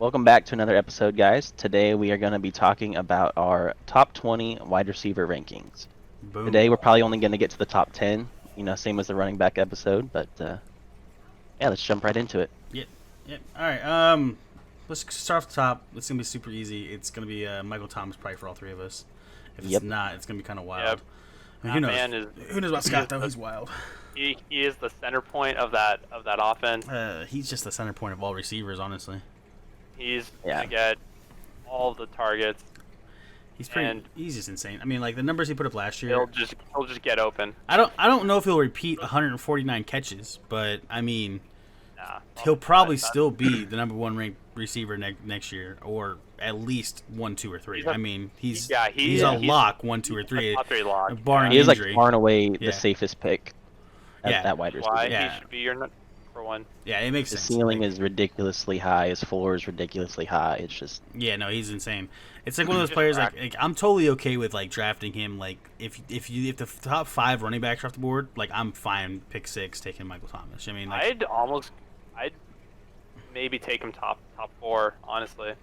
Welcome back to another episode, guys. Today we are going to be talking about our top 20 wide receiver rankings. Boom. Today we're probably only going to get to the top 10, same as the running back episode, but yeah, let's jump right into it. Yep. Yep. All right. Let's start off the top. It's gonna be super easy. It's gonna be Michael Thomas probably for all three of us. If Yep. it's not, it's gonna be kind of wild. Yep. I mean, That who knows about Scott though? He's wild. He is the center point of that offense. He's just the center point of all receivers, honestly. He's Yeah. gonna get all the targets. And He's just insane. I mean, like the numbers he put up last year. He'll just get open. I don't know if he'll repeat 149 catches, but I mean, Nah, he'll probably still be the number one ranked receiver next year, or at least 1, 2, or 3. I mean, he's a lock 1, 2, or 3, top 3 lock. barring He is like injury. far and away Yeah. the safest pick at Yeah. that wide receiver. Why Yeah. he should be your number one. Yeah, it makes His sense. ceiling Like, is ridiculously high. His floor is ridiculously high. It's just yeah, no, he's insane. It's like one of those Just players. rack. Like I'm totally okay with like drafting him. Like if the top 5 running backs are off the board, like I'm fine pick 6 taking Michael Thomas. I mean, like, I'd maybe take him top 4, honestly.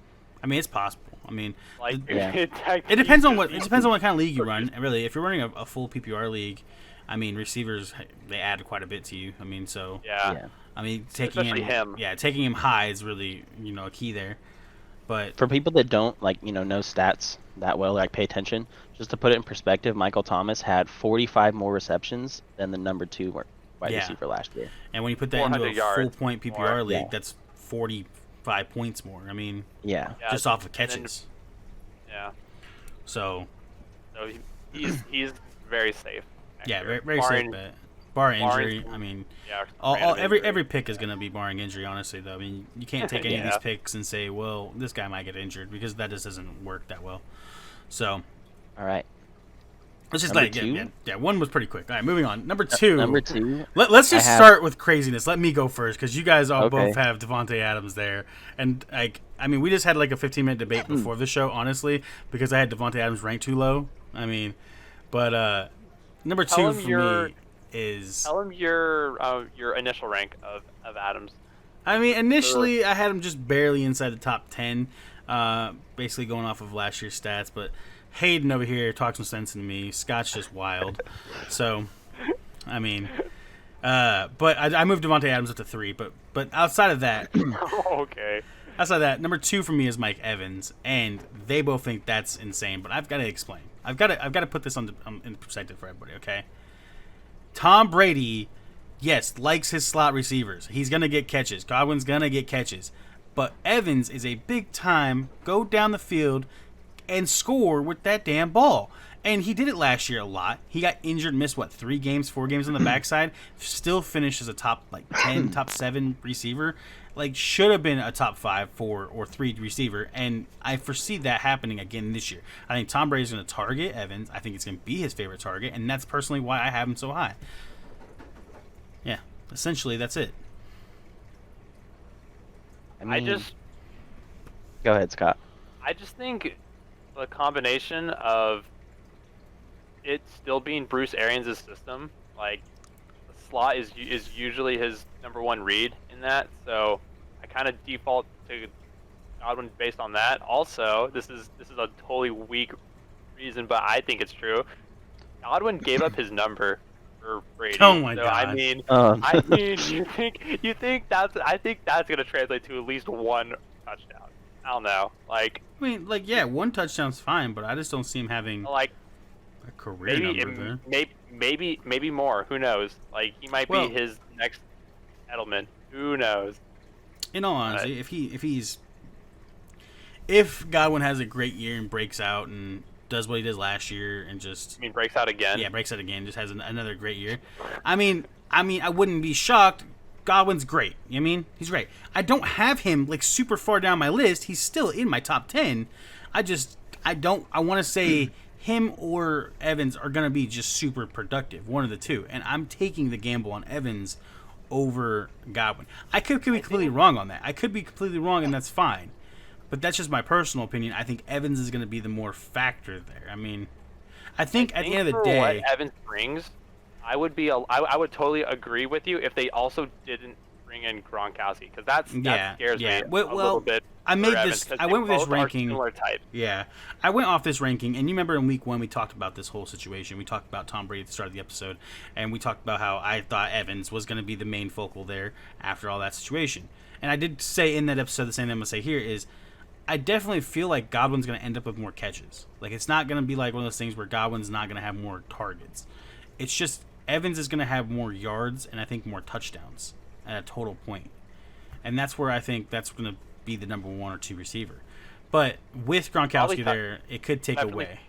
I mean, it's possible. I mean, Like Yeah. it depends on what kind of league you run. And really, if you're running a full PPR league, I mean, receivers they add quite a bit to you. I mean, so Yeah. I mean, taking Especially him. yeah, taking him high is really a key there. But for people that don't know stats that well, like pay attention. Just to put it in perspective, Michael Thomas had 45 more receptions than the number 2 wide Yeah. receiver last year. and when you put that into 400 a yards full point PPR more. league, Yeah. that's 45 points more. I mean, Yeah. Yeah, just off of and then- catches. Yeah. So So he's very safe. next yeah, year. very, very safe Barring- bet. Bar barring injury, some- I mean, Yeah. every injury. pick is going to be barring injury. Honestly, though, I mean, you can't take any of Yeah. these picks and say, well, this guy might get injured because that just doesn't work that well. So All right. let's just Number let it two? get. Yeah, one was pretty quick. All right, moving on. Number 2. Number 2. Let's just I have- start with craziness. Let me go first because you guys all Okay. both have Devontae Adams there, and like I mean, we just had like a 15-minute debate before the show, honestly, because I had Devontae Adams ranked too low. I mean, but number 2 Tell him for me is. Tell him your initial rank of Adams. I mean, initially I had him just barely inside the top 10, basically going off of last year's stats. But Hayden over here talks some sense into me. Scott's just wild. So, I mean, but I moved Devontae Adams up to 3. But outside of that, Okay. number 2 for me is Mike Evans, and they both think that's insane. But I've got to explain. I've got to put this in perspective for everybody. Okay. Tom Brady, yes, likes his slot receivers. He's going to get catches. Godwin's going to get catches. But Evans is a big time go down the field and score with that damn ball. And he did it last year a lot. He got injured, missed 4 games on the backside. Still finished as a top 10, top 7 receiver. Should have been a top 5, 4, or 3 receiver. And I foresee that happening again this year. I think Tom Brady's going to target Evans. I think it's going to be his favorite target. And that's personally why I have him so high. Yeah, essentially that's it. Go ahead, Scott. I just think the combination of it still being Bruce Arians' system, like the slot is usually his number 1 read in that, so I kind of default to Godwin based on that. Also, this is a totally weak reason, but I think it's true. Godwin gave up his number for Brady. Oh my so, God. I mean, Um, you think that's I think that's gonna translate to at least 1 touchdown. I don't know, I mean, yeah, 1 touchdown's fine, but I just don't see him having like a career number there. maybe more. Who knows? Like he might Well- be his next Edelman. Who knows? In all honesty, if Godwin has a great year and breaks out and does what he did last year and just I mean, breaks out again. breaks out again, just has another great year. I mean, I wouldn't be shocked. Godwin's great. You know what I mean, he's great. I don't have him super far down my list. He's still in my top 10. I want to say him or Evans are going to be just super productive, one of the two. And I'm taking the gamble on Evans over Godwin. I could be completely wrong on that. I could be completely wrong, and that's fine. But that's just my personal opinion. I think Evans is going to be the more factor there. I mean, I think at the end of the for day, what Evans brings, I would I would totally agree with you if they also didn't bring in Gronkowski, because that scares me a little bit. I for made Evans, this. 'cause I they went with this both are ranking. similar type. Yeah, I went off this ranking, and you remember in week 1 we talked about this whole situation. We talked about Tom Brady at the start of the episode, and we talked about how I thought Evans was going to be the main focal there after all that situation. And I did say in that episode the same thing I'm going to say here is, I definitely feel like Godwin's going to end up with more catches. Like, it's not going to be like one of those things where Godwin's not going to have more targets. It's just Evans is going to have more yards and I think more touchdowns at a total point. And that's where I think that's going to be the number 1 or 2 receiver. But with Gronkowski there, it could take away.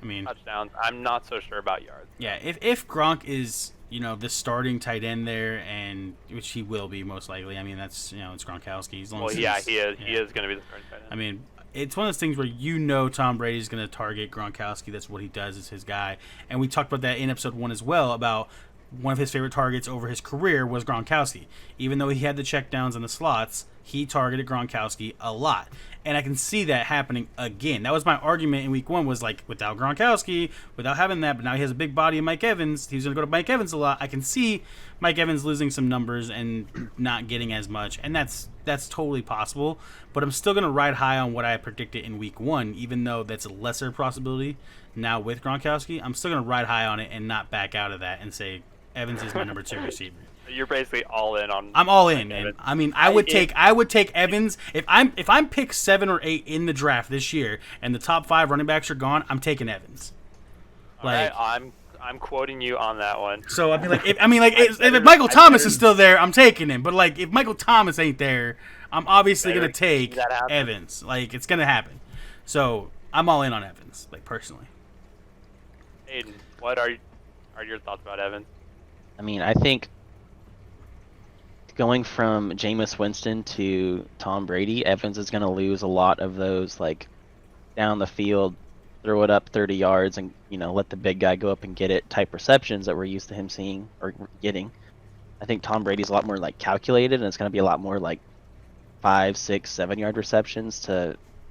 I mean, touchdowns. I'm not so sure about yards. yeah, if Gronk is, the starting tight end there, and which he will be most likely. I mean, that's, it's Gronkowski. As long Well, as yeah, he's- he is. yeah. He is going to be the starting tight end. I mean, it's one of those things where Tom Brady's going to target Gronkowski. That's what he does, is his guy. And we talked about that in episode 1 as well, about one of his favorite targets over his career was Gronkowski. Even though he had the checkdowns and the slots, he targeted Gronkowski a lot. And I can see that happening again. That was my argument in week 1, was like, without Gronkowski, without having that, but now he has a big body in Mike Evans, he's going to go to Mike Evans a lot. I can see Mike Evans losing some numbers and not getting as much, and that's totally possible. But I'm still going to ride high on what I predicted in week 1, even though that's a lesser possibility now with Gronkowski. I'm still going to ride high on it and not back out of that and say Evans is my number 2 receiver. You're basically all in on. I'm all in, man. Evans. I mean, I would take Evans if I'm picked 7 or 8 in the draft this year, and the top 5 running backs are gone. I'm taking Evans. All right, I'm quoting you on that one. So I mean, if Michael Thomas is still there, I'm taking him. But like, if Michael Thomas ain't there, I'm obviously gonna take that happen. Evans. Like, it's gonna happen. So I'm all in on Evans, like, personally. Aiden, what are your thoughts about Evans? I mean, I think going from Jameis Winston to Tom Brady, Evans is going to lose a lot of those, like, down the field, throw it up 30 yards and, let the big guy go up and get it type receptions that we're used to him seeing or getting. I think Tom Brady's a lot more, like, calculated, and it's going to be a lot more, like, 5, 6, 7 yard receptions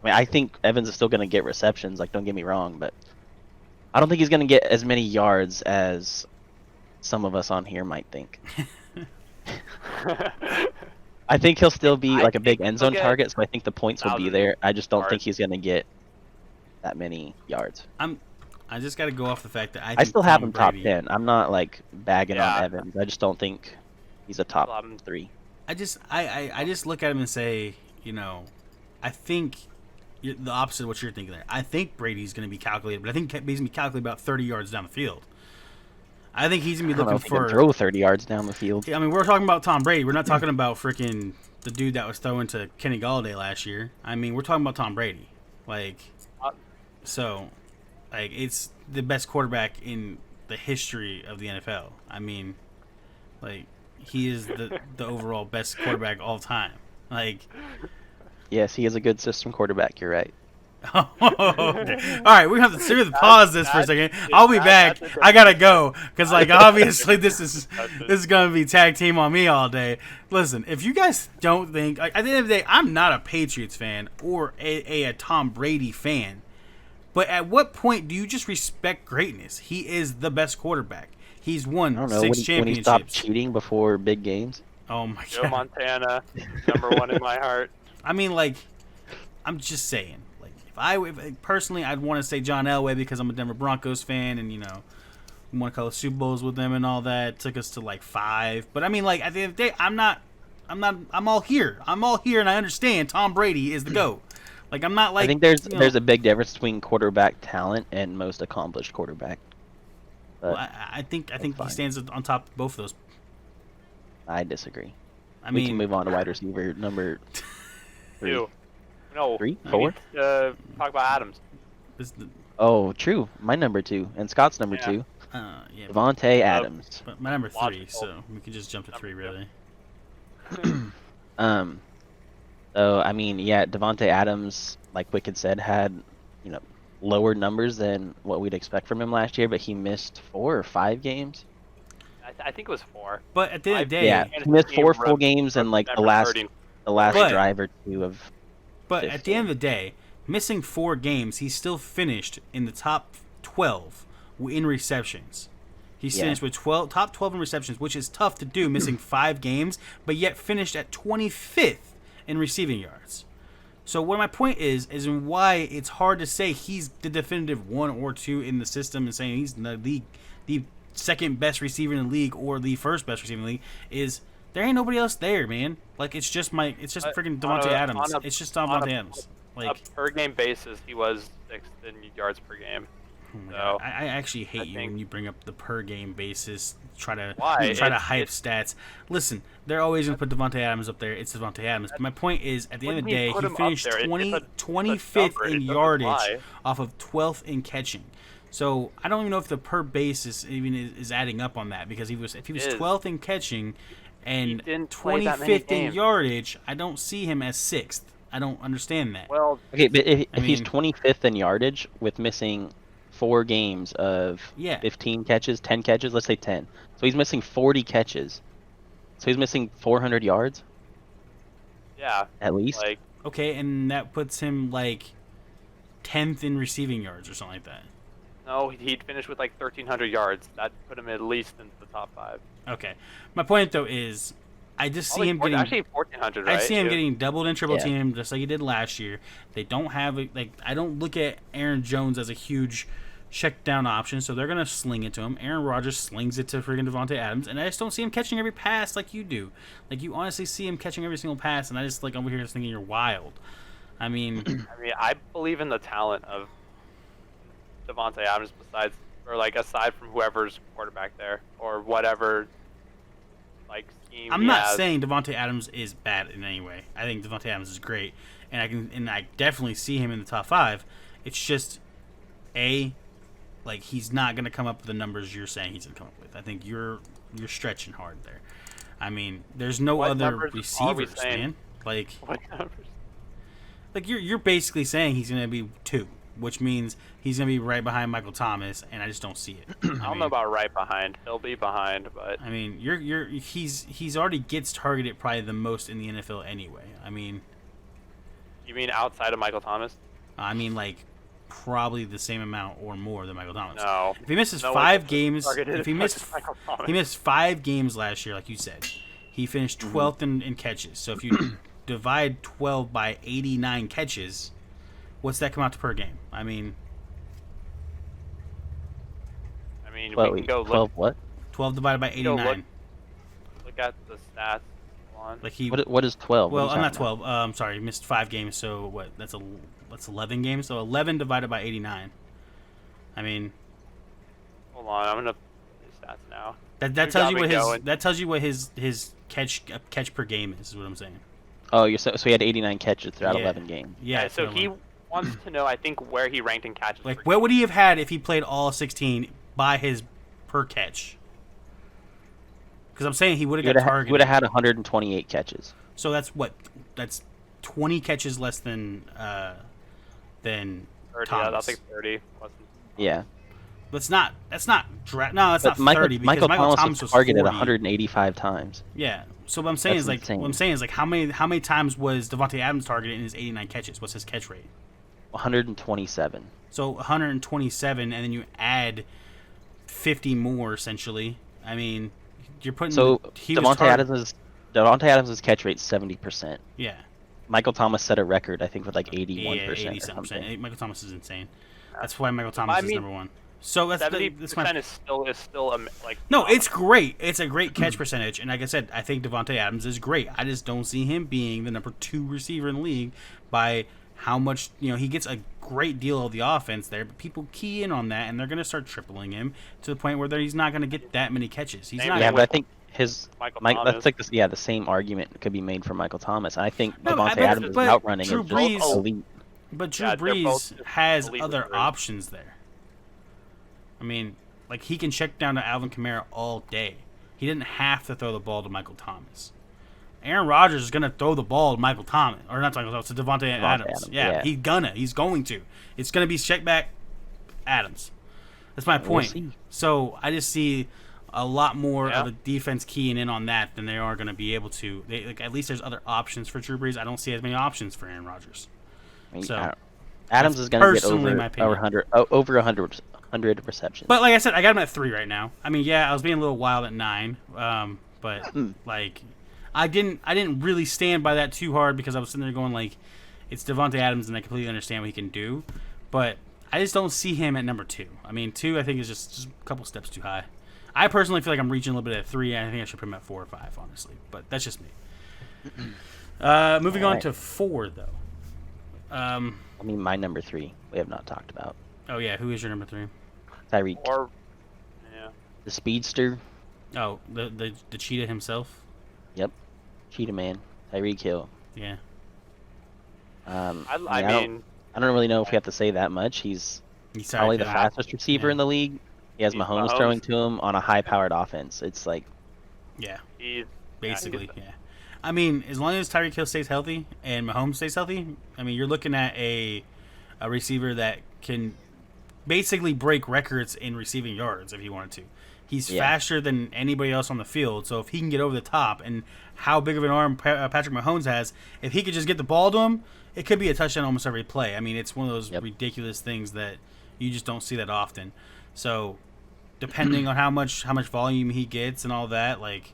I think Evans is still going to get receptions, like, don't get me wrong, but I don't think he's going to get as many yards as some of us on here might think. I think he'll still be like a big end zone target, so I think the points will be there. I just don't think he's going to get that many yards. I just got to go off the fact that I think still have Tom him top Brady, 10. I'm not like bagging Yeah. on Evans. I just don't think he's a top 3. I just look at him and say, I think the opposite of what you're thinking there. I think Brady's going to be calculated, but I think he's going to be calculated about 30 yards down the field. I think he's going to be looking for... throw 30 yards down the field. I mean, we're talking about Tom Brady. We're not talking about freaking the dude that was throwing to Kenny Galladay last year. I mean, we're talking about Tom Brady. It's the best quarterback in the history of the NFL. I mean, he is the overall best quarterback all time. Yes, he is a good system quarterback. You're right. All right, we have to pause this for a second. I'll be back. I gotta go because, obviously this is gonna be tag team on me all day. Listen, if you guys don't think, at the end of the day, I'm not a Patriots fan or a Tom Brady fan, but at what point do you just respect greatness? He is the best quarterback. He's won 6 championships. When he stopped cheating before big games. Oh my Joe god. Montana, number 1 in my heart. I mean, I'm just saying. If personally, I'd want to say John Elway because I'm a Denver Broncos fan, and we won a couple of Super Bowls with them and all that. It took us to 5. But I mean, at the end of the day, I'm all here. I'm all here, and I understand Tom Brady is the GOAT. I'm not I think there's a big difference between quarterback talent and most accomplished quarterback. Well, I think he stands on top of both of those. I disagree. We can move on to wide receiver number 3. 2. No. 3? 4? Talk about Adams. Oh, true. My number 2 and Scott's number 2. Yeah. Devontae Adams. But my number 3, Logical. so we can just jump to 3 really. So I mean, yeah, Devontae Adams, like Wicked said, had lower numbers than what we'd expect from him last year, but he missed 4 or 5 games. I think it was 4. But at the end of the day, Yeah, he missed 4 full games and the last drive or 2 of. But at the end of the day, missing 4 games, he still finished in the top 12 in receptions. He finished with top 12 in receptions, which is tough to do, missing 5 games, but yet finished at 25th in receiving yards. So what my point is why it's hard to say he's the definitive 1 or 2 in the system and saying he's the league, the second best receiver in the league or the first best receiver in the league is there ain't nobody else there, man. Like it's just freaking Devontae Adams. It's just Devontae Adams. Like a per game basis, he was 6th in yards per game. So I actually hate you when you bring up the per game basis. Try to Why? hype stats. Listen, they're always gonna put Devontae Adams up there. It's Devontae Adams. But my point is, at the end of the day, he finished 25th in yardage off of 12th in catching. So I don't even know if the per basis even is adding up on that because if he was 12th in catching and 25th in yardage, I don't see him as 6th. I don't understand that. Well, okay, but if he's 25th in yardage with missing 4 games of 15 catches, 10 catches, let's say 10. So he's missing 40 catches. So he's missing 400 yards? Yeah. At least? Like, okay, and that puts him like 10th in receiving yards or something like that. No, he'd finish with like 1,300 yards. That put him at least into the top 5. Okay. My point, though, is I just see him getting... Actually, 1,400, right? I see him getting doubled and triple teamed just like he did last year. They don't have... I don't look at Aaron Jones as a huge check down option, so they're going to sling it to him. Aaron Rodgers slings it to freaking Devontae Adams, and I just don't see him catching every pass like you do. Like, you honestly see him catching every single pass, and I just, over here just thinking you're wild. I mean, I believe in the talent of Devontae Adams aside from whoever's quarterback there or whatever scheme I'm not saying Devontae Adams is bad in any way. I think Devontae Adams is great, and I definitely see him in the top 5. It's just he's not going to come up with the numbers you're saying he's going to come up with. I think you're stretching hard there. I mean, there's no other receivers, man. What numbers? You're basically saying he's going to be 2, which means he's going to be right behind Michael Thomas, and I just don't see it. I don't know about right behind. He'll be behind, but I mean, he's already gets targeted probably the most in the NFL anyway. I mean, you mean outside of Michael Thomas? I mean, probably the same amount or more than Michael Thomas. No. If he misses 5 games, he missed 5 games last year, like you said, he finished 12th in catches. So if you divide 12 by 89 catches, what's that come out to per game? I mean, we can go 12 what? 12 divided by 89. Look at the stats. On. What is 12? Well, I'm not 12. I'm sorry, he missed 5 games. So what? That's 11 games. So 11 divided by 89. I mean, hold on. I'm gonna put the stats now. That tells you what his catch per game is what I'm saying. Oh, so he had 89 catches throughout 11 games. Yeah. So he wants to know, I think, where he ranked in catches. What would he have had if he played all 16 by his per catch? Because I'm saying he would have got targeted. He would have had 128 catches. So that's 20 catches less than 30. Thomas. Yeah, that's 30. Yeah. That's not not 30 because Michael Thomas was targeted 40. 185 times. Yeah. So what I'm saying is how many times was Devontae Adams targeted in his 89 catches? What's his catch rate? 127. So 127, and then you add 50 more essentially. I mean, you're putting Devontae Adams' catch rate 70%. Yeah. Michael Thomas set a record, I think, with 81%. Yeah, 80-something. Michael Thomas is insane. That's why Michael Thomas is number 1. So that's 70% is still no, it's great. It's a great catch percentage, and like I said, I think Devontae Adams is great. I just don't see him being the number 2 receiver in the league by how much he gets a great deal of the offense there. But people key in on that, and they're going to start tripling him to the point where he's not going to get that many catches. He's not. Yeah, but I think that's the the same argument could be made for Michael Thomas. I think Devontae Adams' outrunning is just elite. But Drew Brees has other options there. I mean, he can check down to Alvin Kamara all day. He didn't have to throw the ball to Michael Thomas. Aaron Rodgers is going to throw the ball to Michael Thomas. Or not to Michael Thomas, to Devontae Adams. Yeah, he's going to. It's going to be check back Adams. That's my point. We'll see. So I just see a lot more of the defense keying in on that than they are going to be able to. At least there's other options for Drew Brees. I don't see as many options for Aaron Rodgers. Adams is going to get over 100 receptions. But like I said, I got him at 3 right now. I mean, I was being a little wild at 9, but I didn't really stand by that too hard because I was sitting there going It's Devontae Adams, and I completely understand what he can do, but I just don't see him at number 2. I mean, 2 I think is just a couple steps too high. I personally feel like I'm reaching a little bit at 3, and I think I should put him at 4 or 5, honestly. But that's just me. Moving on to 4, though. I mean, my number 3 we have not talked about. Oh yeah, who is your number 3? Tyreek, Or, yeah. the speedster. Oh, the cheetah himself. Yep, cheetah man, Tyreek Hill. Yeah. I mean, I don't really know if we have to say that much. He's He's probably the Tyreek Hill. fastest receiver Yeah. in the league. He has He's Mahomes Mahomes. throwing to him on a high-powered offense. It's like, Yeah, He's basically. Yeah. I mean, as long as Tyreek Hill stays healthy and Mahomes stays healthy, I mean, you're looking at a receiver that can basically break records in receiving yards if he wanted to. He's Yeah. faster than anybody else on the field, so if he can get over the top, and how big of an arm Patrick Mahomes has, if he could just get the ball to him, it could be a touchdown almost every play. I mean, it's one of those Yep. ridiculous things that you just don't see that often. So, depending on how much volume he gets and all that, like,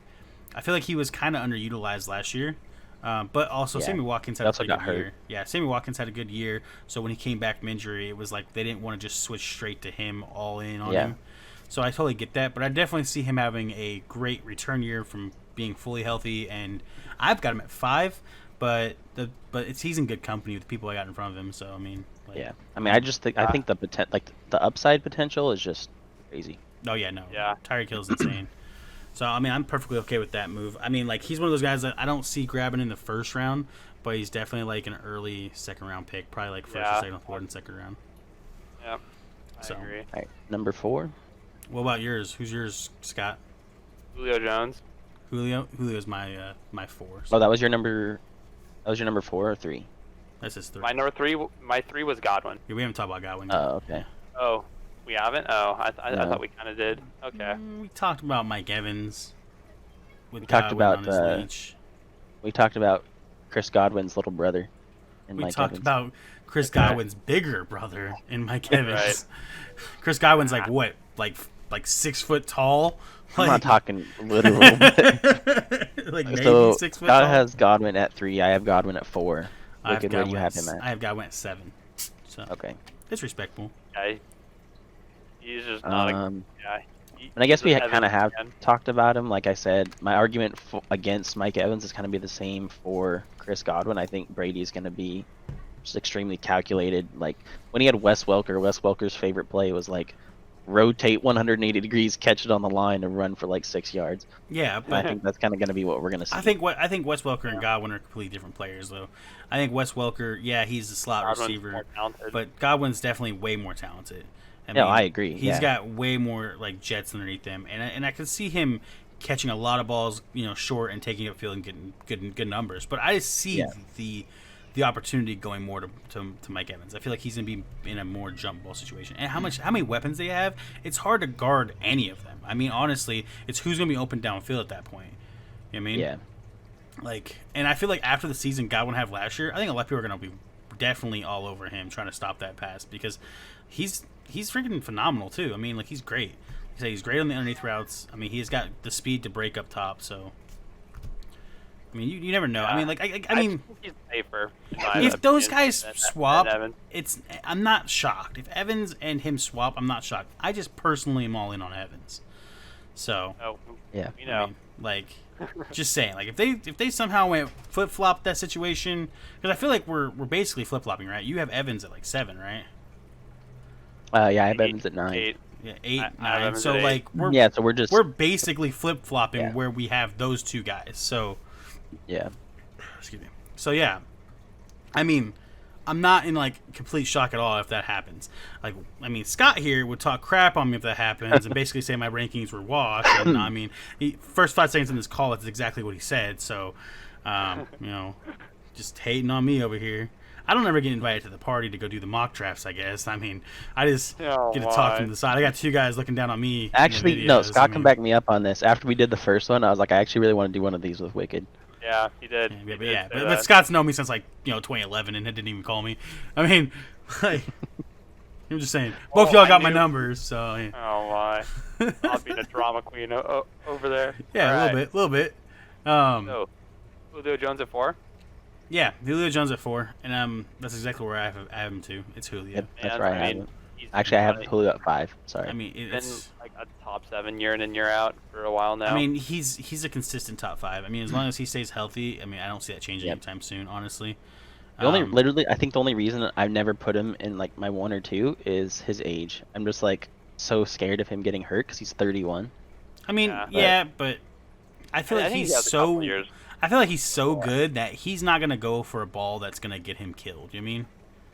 I feel like he was kind of underutilized last year. But also, Yeah. Sammy Watkins had He a also pretty got good hurt. year. Yeah, Sammy Watkins had a good year. So when he came back from injury, it was like they didn't want to just switch straight to him, all in on Yeah. him. So I totally get that. But I definitely see him having a great return year from being fully healthy. And I've got him at 5, but he's in good company with the people I got in front of him. So I mean, like, yeah. I mean, I think the upside potential is just crazy. Oh yeah, no. Yeah. Tyreek Hill's insane. So I mean, I'm perfectly okay with that move. I mean, like, he's one of those guys that I don't see grabbing in the first round, but he's definitely like an early second round pick, probably like first or Yeah. second or fourth and second round. Yep. I So- agree. All right, number 4. What about yours? Who's yours, Scott? Julio Jones. Julio's my 4. Oh, that was your number. That was your number 4 or 3. That's his 3. My number 3. My 3 was Godwin. Yeah, we haven't talked about Godwin yet. Oh, okay. Oh, we haven't. Oh, I No. thought we kind of did. Okay. We talked about Mike Evans. With We talked Godwin on about, his leash. We talked about Chris Godwin's little brother. And We Mike talked Evans. about Chris Godwin's bigger brother in Mike Evans. Right. Chris Godwin's like what? Like 6 foot tall? I'm not Like, talking literal. But like maybe so 6 foot Scott tall. has Godwin at 3. I have Godwin at 4. I've Wicked, where do you Godwin have at- him at? I have Godwin at 7. So Okay. it's respectable. Yeah. He's just not a guy. And I guess we He's a kind of have Evans fan. talked about him. Like I said, my argument against Mike Evans is going to be the same for Chris Godwin. I think Brady's going to be just extremely calculated. Like when he had Wes Welker's favorite play was like rotate 180 degrees, catch it on the line, and run for like 6 yards. Yeah, And but I think that's kind of going to be what we're going to see. I think Wes Welker and Godwin are completely different players, though. I think Wes Welker, yeah, he's a slot Godwin's receiver, more talented. but Godwin's definitely way more talented. Yeah, I agree, He's yeah. got way more like jets underneath him, and I can see him catching a lot of balls, short and taking upfield and getting good numbers. But I see Yeah. the opportunity going more to Mike Evans. I feel like he's gonna be in a more jump ball situation. And how many weapons they have, it's hard to guard any of them. I mean, honestly, it's who's gonna be open downfield at that point. You know what I mean? Yeah. Like, and I feel like after the season Godwin had last year, I think a lot of people are going to be definitely all over him trying to stop that pass because he's freaking phenomenal too. I mean, like, he's great. He's great on the underneath routes. I mean, he's got the speed to break up top. So, I mean, you never know. I mean, like, I mean, think he's safer. in my if those opinion, guys than swap, Evans. I'm not shocked. If Evans and him swap, I'm not shocked. I just personally am all in on Evans. So, Oh, Yeah. you know. I mean, like, just saying, like, if they somehow went flip flop that situation, because I feel like we're basically flip flopping, right? You have Evans at like 7, right? Yeah, I have Evans at 9. 8. Yeah, 8, I have 9. Evans So at 8. like Yeah, so we're basically flip flopping Yeah. where we have those two guys. So yeah. excuse me. So yeah, I mean, I'm not in like complete shock at all if that happens. Like, I mean, Scott here would talk crap on me if that happens and basically say my rankings were washed. And I mean, first 5 seconds in this call, that's exactly what he said. So, just hating on me over here. I don't ever get invited to the party to go do the mock drafts, I guess. I mean, I just Oh, get to talk my. from the side. I got 2 guys looking down on me. in the Actually, no, videos. Scott I can mean, back me up on this. After we did the first one, I was like, I actually really want to do one of these with Wicked. Yeah, he did. Yeah, He did say but that. Scott's known me since like 2011 and didn't even call me. I mean, like, I'm just saying. Both Well, y'all I got my knew- numbers, so yeah. Oh my! I'll be the drama queen over there. Yeah, All a right. little bit. So, Julio Jones at 4. Yeah, Julio Jones at 4, and that's exactly where I have him too. It's Julio. Yep, that's And, where I I have mean, it. he's Actually, I have been, Julio at 5. Sorry. I mean, been it's. like a top 7 year in and year out for a while now. I mean, he's a consistent top 5. I mean, as long as he stays healthy, I mean, I don't see that changing Yep. anytime soon. Honestly, The only, literally, I think the only reason I've never put him in like my 1 or 2 is his age. I'm just like so scared of him getting hurt because he's 31. I mean, Yeah. but I feel like think he's he has a couple so. years. I feel like he's so good that he's not gonna go for a ball that's gonna get him killed. You know what I mean?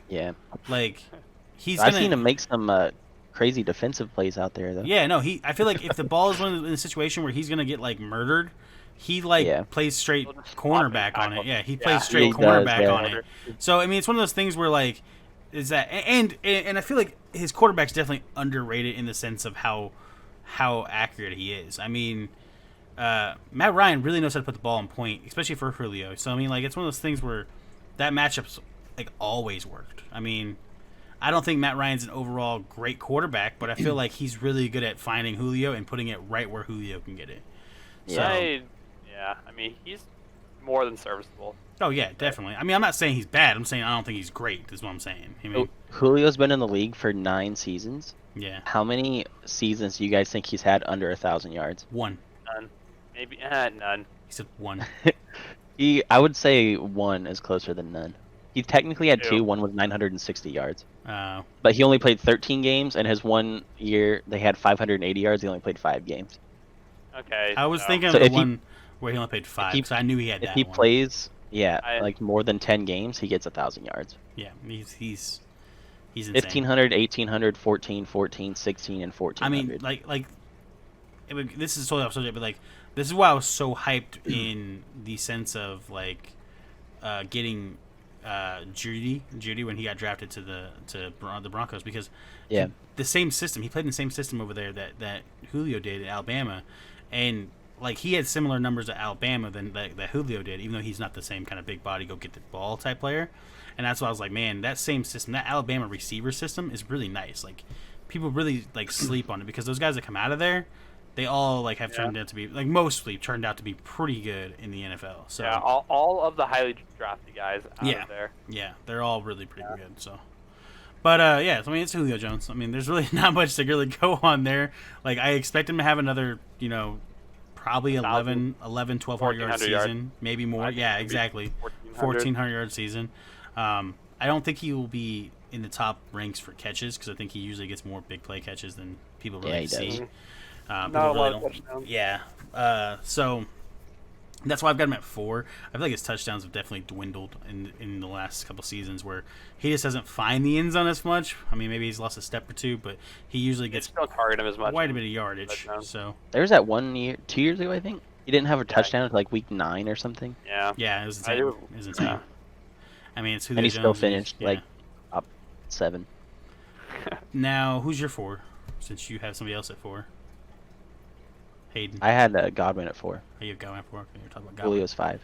Yeah, Like, he's I've gonna. seen him make some crazy defensive plays out there though. Yeah, no, I feel like if the ball is in a situation where he's gonna get like murdered, he plays straight He'll just cornerback flop on and it. Yeah, he tackle. plays Yeah, straight he does, cornerback yeah. on it. So I mean, it's one of those things where like, is that and I feel like his quarterback's definitely underrated in the sense of how accurate he is. I mean, Matt Ryan really knows how to put the ball on point, especially for Julio. So I mean, like, it's one of those things where that matchup's like always worked. I mean, I don't think Matt Ryan's an overall great quarterback, but I feel like he's really good at finding Julio and putting it right where Julio can get it. So, Yeah, I mean, he's more than serviceable. oh yeah, definitely. I mean, I'm not saying he's bad. I'm saying I don't think he's great. Is what I'm saying. I mean, Julio's been in the league for 9 seasons. yeah, How many seasons do you guys think he's had under 1,000 yards? 1. None. Maybe none. He said 1. I would say 1 is closer than none. He technically had 2. Two. 1 was 960 yards, Uh, but he only played 13 games, and his 1 year they had 580 yards. He only played 5 games. Okay. I was so- thinking of So the if he- one where he only played 5, he- because I knew he had If that he one. plays, I- like more than 10 games, he gets 1,000 yards. Yeah, he's insane. 1,500, 1,800, 14, 14, 16, and 1,400. I mean, this is totally off subject, but like, this is why I was so hyped in the sense of like, getting Judy when he got drafted to the Broncos, because Yeah. the same system, he played in the same system over there that Julio did at Alabama, and like, he had similar numbers at Alabama than that Julio did, even though he's not the same kind of big body go get the ball type player. And that's why I was like, man, that same system, that Alabama receiver system is really nice. Like, people really like sleep on it, because those guys that come out of there, they all like have turned out to be, like, mostly turned out to be pretty good in the NFL. So Yeah, all of the highly drafted guys out of there. yeah, they're all really pretty good. So, but yeah, so, I mean, it's Julio Jones. I mean, there's really not much to really go on there. Like, I expect him to have another, probably 1,200 yard 1,400 season, yards. maybe more. Maybe Yeah, exactly. 1,400 yard season. I don't think he will be in the top ranks for catches, because I think he usually gets more big play catches than people really Yeah, he see. does. People Not a really lot of don't- touchdowns. Yeah. So that's why I've got him at 4. I feel like his touchdowns have definitely dwindled in the last couple seasons, where he just doesn't find the end zone as much. I mean, maybe he's lost a step or 2, but he usually They gets just don't target him as much. quite a bit of yardage. touchdowns. So There's that 2 years ago, I think. He didn't have a touchdown until like week 9 or something. Yeah. yeah, it was insane. do- It was insane. yeah. I mean, it's Julio And he still Jones, finished yeah. like top 7. Now, who's your 4? Since you have somebody else at 4. Hayden. I had Godwin at 4. Oh, you have Godwin at 4. Okay, you're talking about Godwin. Julio's 5.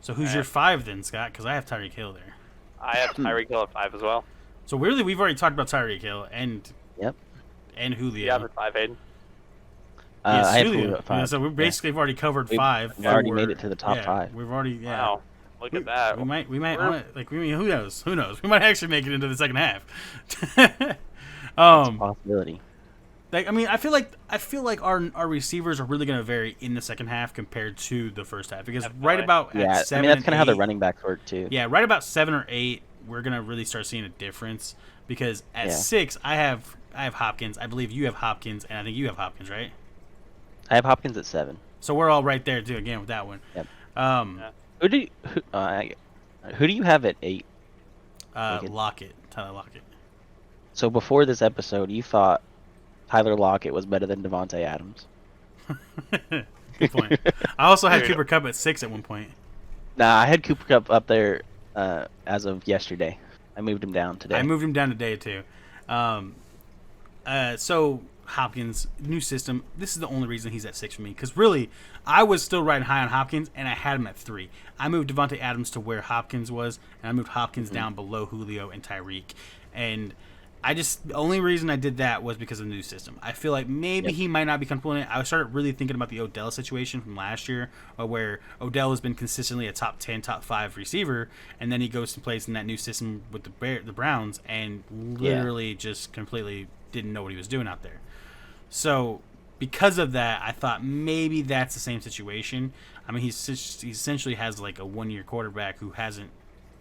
So who's Alright. your 5 then, Scott? Because I have Tyreek Hill there. I have Tyreek Hill at 5 as well. So weirdly, we've already talked about Tyreek Hill and Yep. Julio. You have at 5, Hayden. Yes, I have Julio. Julio at 5. Yeah, so we basically have already covered We've- 5. we've already for- made it to the top yeah, 5. We've already, yeah. Wow. Look at that. We might, We're- who knows? Who knows? We might actually make it into the second half. It's a possibility. Like, I mean, I feel like our receivers are really going to vary in the second half compared to the first half, because right Definitely. about Yeah, at 7 I mean that's and kind of how the 8 running backs work too. Yeah, right about 7 or 8, we're gonna really start seeing a difference, because at Yeah. 6, I have Hopkins. I believe you have Hopkins, and I think you have Hopkins, right? I have Hopkins at 7. So we're all right there too. Again with that one. Yep. Um, Yeah. Who do you have at 8? Lockett, Tyler Lockett. So before this episode, you thought Tyler Lockett was better than Devontae Adams. Good point. I also had Dude. Cooper Kupp at 6 at one point. Nah, I had Cooper Kupp up there as of yesterday. I moved him down today. I moved him down today too. So Hopkins, new system. This is the only reason he's at 6 for me, because really, I was still riding high on Hopkins, and I had him at 3. I moved Devontae Adams to where Hopkins was, and I moved Hopkins down below Julio and Tyreek. And The only reason I did that was because of the new system. I feel like maybe he might not be comfortable in it. I started really thinking about the Odell situation from last year, where Odell has been consistently a top 10, top 5 receiver, and then he goes and plays in that new system with the Browns, and literally just completely didn't know what he was doing out there. So because of that, I thought maybe that's the same situation. I mean, he essentially has like a 1-year quarterback who hasn't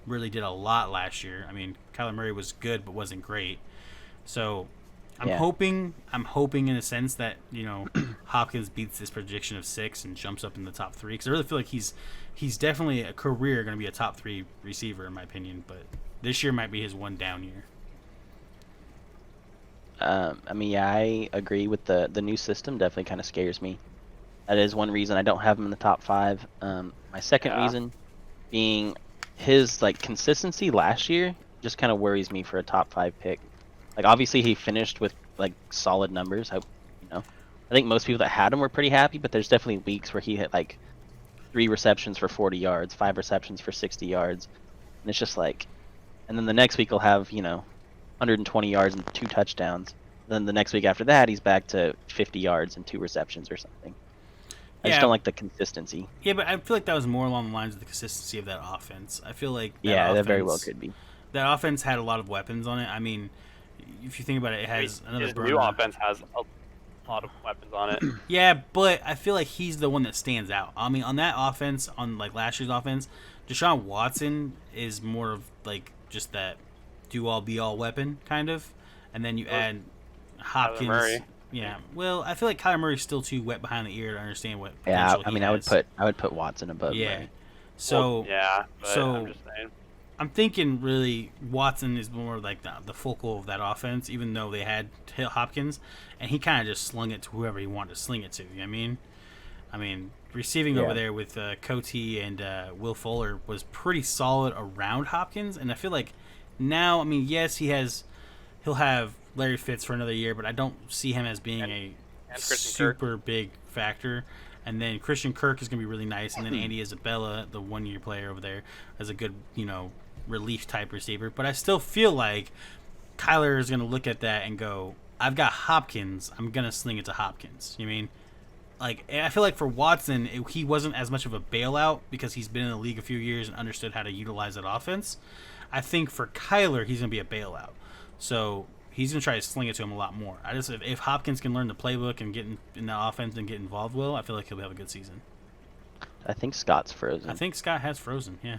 really did a lot last year. I mean, Kyler Murray was good but wasn't great. So I'm hoping in a sense that, you know, Hopkins beats this prediction of 6 and jumps up in the top 3, because I really feel like he's definitely a career going to be a top 3 receiver in my opinion, but this year might be his one down year. I mean, yeah, I agree with the new system. Definitely kind of scares me. That is one reason I don't have him in the top 5. My second reason being his like consistency last year just kind of worries me for a top 5 pick. Like, obviously he finished with like solid numbers. I think most people that had him were pretty happy, but there's definitely weeks where he hit like 3 receptions for 40 yards, 5 receptions for 60 yards, and it's just like, and then the next week he'll have 120 yards and 2 touchdowns. Then the next week after that, he's back to 50 yards and 2 receptions or something. I just don't like the consistency. Yeah, but I feel like that was more along the lines of the consistency of that offense. I feel like that very well could be. That offense had a lot of weapons on it. I mean, if you think about it, it has another his burner. new offense has a lot of weapons on it. Yeah, but I feel like he's the one that stands out. I mean, on that offense, on like last year's offense, Deshaun Watson is more of like just that do-all be-all weapon kind of, and then you add Hopkins. Murray. Yeah, well, I feel like Kyler Murray's still too wet behind the ear to understand what. Yeah, I mean, has. I would put Watson above. Yeah. Murray. So but I'm just saying. I'm thinking really Watson is more like the focal of that offense, even though they had Hopkins, and he kind of just slung it to whoever he wanted to sling it to. You know what I mean? I mean, receiving over there with Coty and Will Fuller was pretty solid around Hopkins, and I feel like now, I mean, yes, he'll have Larry Fitz for another year, but I don't see him as being a super big factor. And then Christian Kirk is going to be really nice, and then Andy Isabella, the 1-year player over there, as a good, relief type receiver. But I still feel like Kyler is going to look at that and go, I've got Hopkins, I'm going to sling it to Hopkins. You know what I mean? Like, I feel like for Watson, he wasn't as much of a bailout because he's been in the league a few years and understood how to utilize that offense. I think for Kyler, he's going to be a bailout. So he's going to try to sling it to him a lot more. If Hopkins can learn the playbook and get in the offense and get involved well, I feel like he'll have a good season. I think Scott's frozen. I think Scott has frozen, yeah.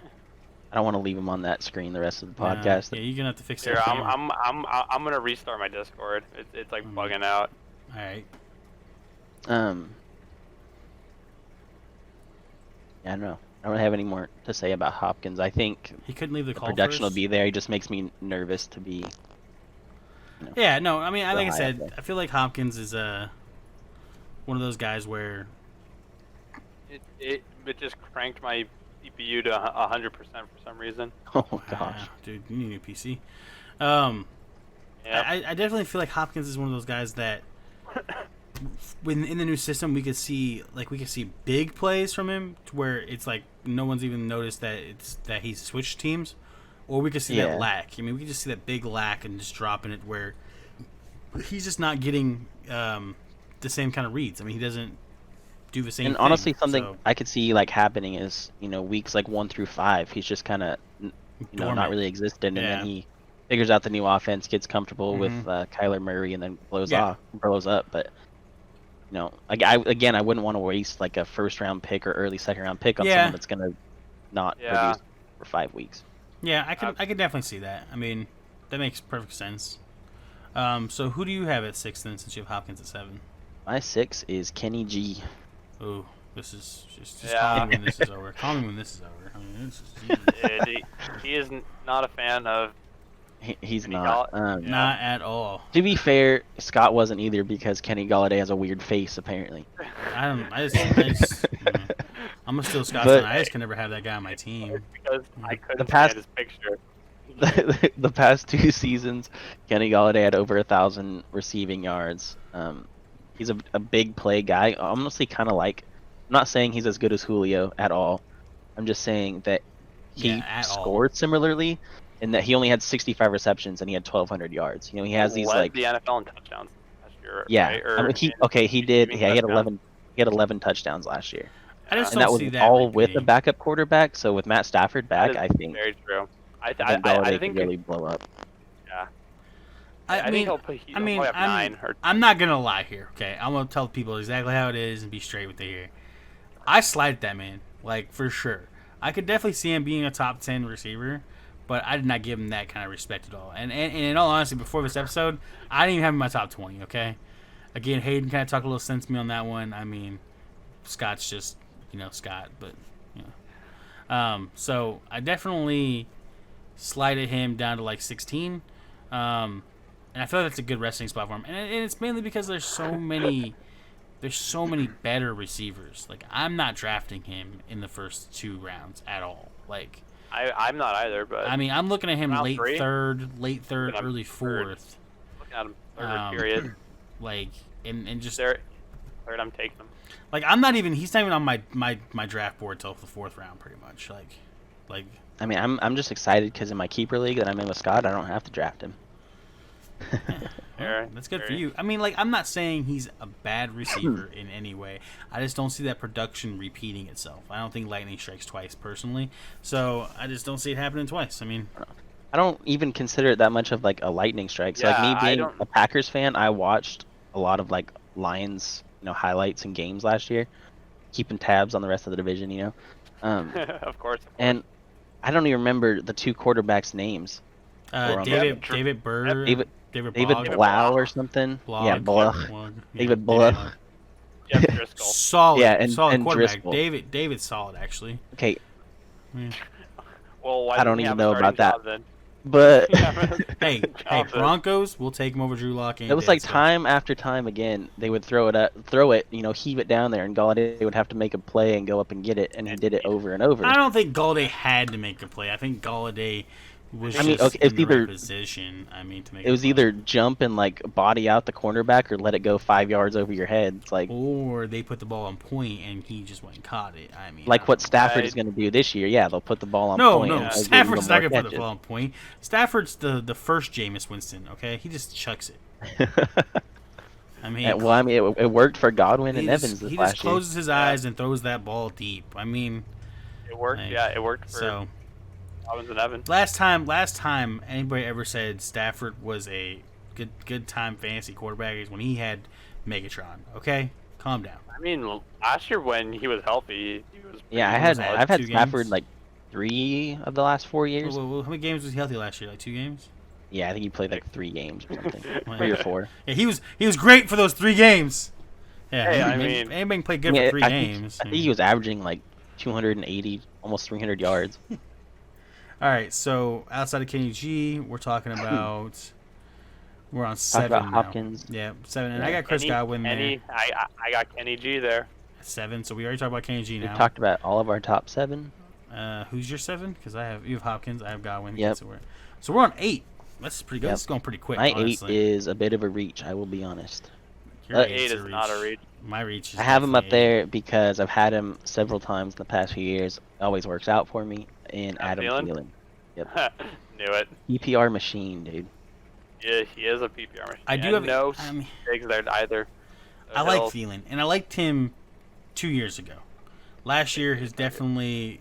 I don't want to leave him on that screen the rest of the podcast. Yeah, you're going to have to fix that. Here, I'm going to restart my Discord. It's like bugging out. All right. I don't know. I don't have any more to say about Hopkins. I think he couldn't leave the call production first. will be there. He just makes me nervous to be. Yeah, no, I mean, like I said, I feel like Hopkins is one of those guys where it just cranked my CPU to 100% for some reason. Oh gosh, dude, you need a PC. Yeah. I definitely feel like Hopkins is one of those guys that, when in the new system, we could see big plays from him to where it's like no one's even noticed that he's switched teams. Or we could see that lack. I mean, we could just see that big lack and just dropping it where he's just not getting the same kind of reads. I mean, he doesn't do the same thing. And honestly, something I could see like happening is, weeks like 1 through 5, he's just kind of, not really existent, and then he figures out the new offense, gets comfortable with Kyler Murray, and then blows up. But I wouldn't want to waste like a first-round pick or early second-round pick on someone that's gonna not produce for 5 weeks. Yeah, I could definitely see that. I mean, that makes perfect sense. So who do you have at 6 then, since you have Hopkins at 7? My 6 is Kenny G. Oh, this is just call me when this is over. Call me when this is over. I mean, this is he is not a fan of. He's not. Not at all. To be fair, Scott wasn't either because Kenny Golladay has a weird face apparently. I'm gonna steal Scott's line. I just can never have that guy on my team. Because I couldn't stand his picture. The past 2 seasons, Kenny Golladay had over 1,000 receiving yards. He's a big play guy. Honestly, kind of like. I'm not saying he's as good as Julio at all. I'm just saying that he scored similarly, in that he only had 65 receptions and he had 1,200 yards. You know, he has these led like the NFL in touchdowns last year. yeah. Right? I mean, he did. Yeah, he had 11. He had 11 touchdowns last year, I just and don't that was see that all with a repeating. backup quarterback. So with Matt Stafford back, I think very true. I Galladay think could really blow up. yeah. I think mean, he'll probably have 9 or I'm not gonna lie here. Okay, I'm gonna tell people exactly how it is and be straight with it here. I slide that man, like for sure. I could definitely see him being a top 10 receiver, but I did not give him that kind of respect at all. And in all honesty, before this episode, I didn't even have him in my top 20. Okay, again, Hayden kind of talked a little sense to me on that one. I mean, Scott's just Scott, but so I definitely slided him down to like 16. And I feel like that's a good resting spot for him. And it's mainly because there's so many better receivers. Like, I'm not drafting him in the first 2 rounds at all. Like, I'm not either, but I mean, I'm looking at him round late 3? third, Looking at early him 4th. looking at him third period. Like, and just Third, I'm taking him. like he's not even on my draft board till the 4th round, pretty much. Like. I mean, I'm just excited because in my keeper league that I'm in with Scott, I don't have to draft him. Well, that's good for you. I mean, like, I'm not saying he's a bad receiver in any way. I just don't see that production repeating itself. I don't think lightning strikes twice, personally. So I just don't see it happening twice. I mean, I don't even consider it that much of like a lightning strike. So like me being a Packers fan, I watched a lot of like Lions, highlights and games last year, keeping tabs on the rest of the division, Of course. And I don't even remember the 2 quarterbacks' names. David Burr, David Blau Blau or something. Yeah, Blau. David Blau. Jeff Driscoll. Solid. Yeah, and quarterback. Driscoll. David's solid, actually. Okay, Well, why I don't didn't he even have a know about starting that. job then? but Hey, Broncos, we'll take him over Drew Lock. it was like time after time again. They would throw it, heave it down there, and Galladay would have to make a play and go up and get it, and he did it over and over. I don't think Galladay had to make a play. I think Galladay was I mean, just okay, in the right position. I mean, to make It was a play. either jump and like body out the cornerback or let it go 5 yards over your head. It's like Or they put the ball on point and he just went and caught it. I mean, what Stafford is going to do this year. Yeah, they'll put the ball on point. No, and Stafford's not give gonna him put the ball on point. Stafford's the first Jameis Winston. Okay, he just chucks it. more catches. I mean, it worked for Godwin and Evans this he last just year. closes his eyes and throws that ball deep. I mean, It worked. Like, Yeah, it worked for so. Robbins and Evans. Last time anybody ever said Stafford was a good time fantasy quarterback is when he had Megatron. Okay, calm down. I mean, last year when he was healthy, he was. Yeah, I've I've had 2 Stafford games. like 3 of the last 4 years. How many games was he healthy last year? Like 2 games? Yeah, I think he played like 3 games or something, Well, 3 or 4. Yeah, he was great for those 3 games. Yeah, Hey, I anybody mean- anybody can play good for 3 games. I think he was averaging like 280, almost 300 yards. All right, so outside of Kenny G, we're talking about we're on 7 about now. Hopkins. Yeah, 7, and I Yeah. got Chris Godwin there. I got Kenny G there. 7. So we already talked about Kenny G We now. talked about all of our top 7. Who's your 7? Because you have Hopkins, I have Godwin. Yep. So we're on 8. That's pretty good. Yep. This is going pretty quick. My honestly. 8 is a bit of a reach, I will be honest. Your 8 eight's is not a reach. My reach is I have him up definitely there because I've had him several times in the past few years. It always works out for me. And Adam Thielen? Thielen. Knew it. EPR machine, dude. Yeah, he is a PPR machine. I do And have no I mean, digs there either. I like Thielen, and I liked him 2 years ago. Last year, he's definitely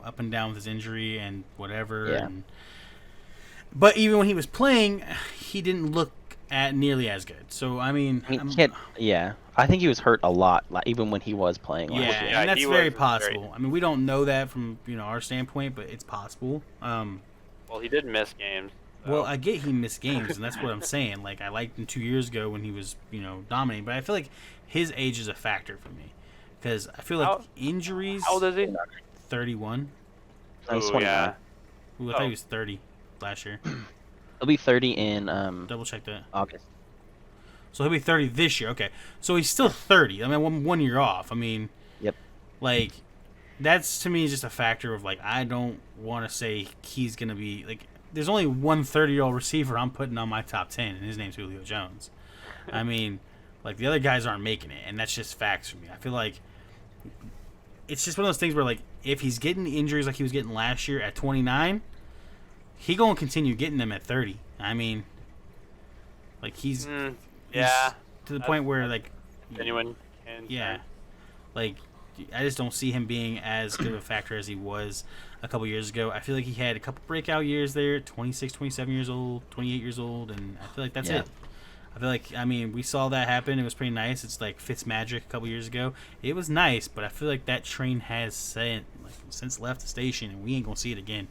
up and down with his injury and whatever. Yeah. But even when he was playing, he didn't look nearly as good. So I mean, I mean, I think he was hurt a lot, like, even when he was playing last yeah, year. Yeah, and that's he very was possible. I mean, we don't know that from our standpoint, but it's possible. Well, he did miss games. So. Well, I get he missed games, and that's what I'm saying. Like, I liked him 2 years ago when he was, dominating, but I feel like his age is a factor for me because I feel like injuries. How old is he? 31. He's Oh 29. yeah. Ooh, I thought he was 30 last year. He'll be 30 in Double check that. August. So he'll be 30 this year. Okay, so he's still 30. I mean, one year off. I mean, Yep. Like, that's to me just a factor of like I don't want to say he's gonna be like. There's only one 30-year-old receiver I'm putting on my top 10, and his name's Julio Jones. I mean, like, the other guys aren't making it, and that's just facts for me. I feel like it's just one of those things where, like, if he's getting injuries like he was getting last year at 29, he gonna continue getting them at 30. I mean, like he's yeah, to the point where like genuine. And yeah, like I just don't see him being as good of a factor as he was a couple years ago. I feel like he had a couple breakout years there, 26, 27 years old, 28 years old, and I feel like that's it. I feel like, I mean, we saw that happen. It was pretty nice. It's like Fitzmagic a couple years ago. It was nice, but I feel like that train has since left the station, and we ain't going to see it again.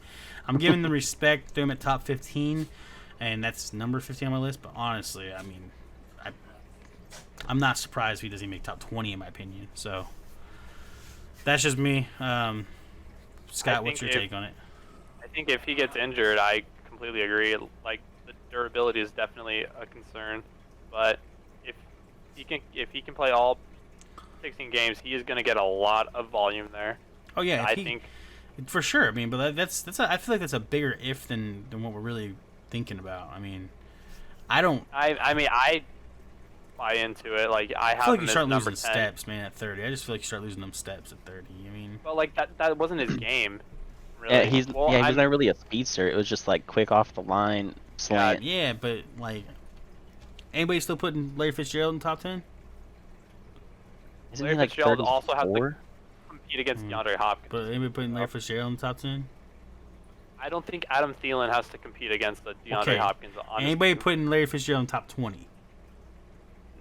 I'm giving them respect, throw him at top 15, and that's number 15 on my list. But honestly, I mean, I'm not surprised if he doesn't make top 20, in my opinion. So that's just me. Scott, what's your take on it? I think if he gets injured, I completely agree. Like, the durability is definitely a concern, but if he can play all 16 games, he is going to get a lot of volume there. Oh yeah, I think for sure. I mean, but that's I feel like that's a bigger if than what we're really thinking about. I mean, I mean, I buy into it. Like, I feel like you him start as number losing 10. steps, man. At 30, I just feel like you start losing them steps at 30. I mean, But like that wasn't his game. Really. Yeah, he's Well, he's not really a speedster. It was just like quick off the line slant. yeah, but like, anybody still putting Larry Fitzgerald in top 10? Isn't Larry he like Fitzgerald 34? also has to compete against DeAndre Hopkins. But anybody putting Larry Fitzgerald in top 10? I don't think Adam Thielen has to compete against the DeAndre Okay. Hopkins. Honestly. Anybody putting Larry Fitzgerald in top 20?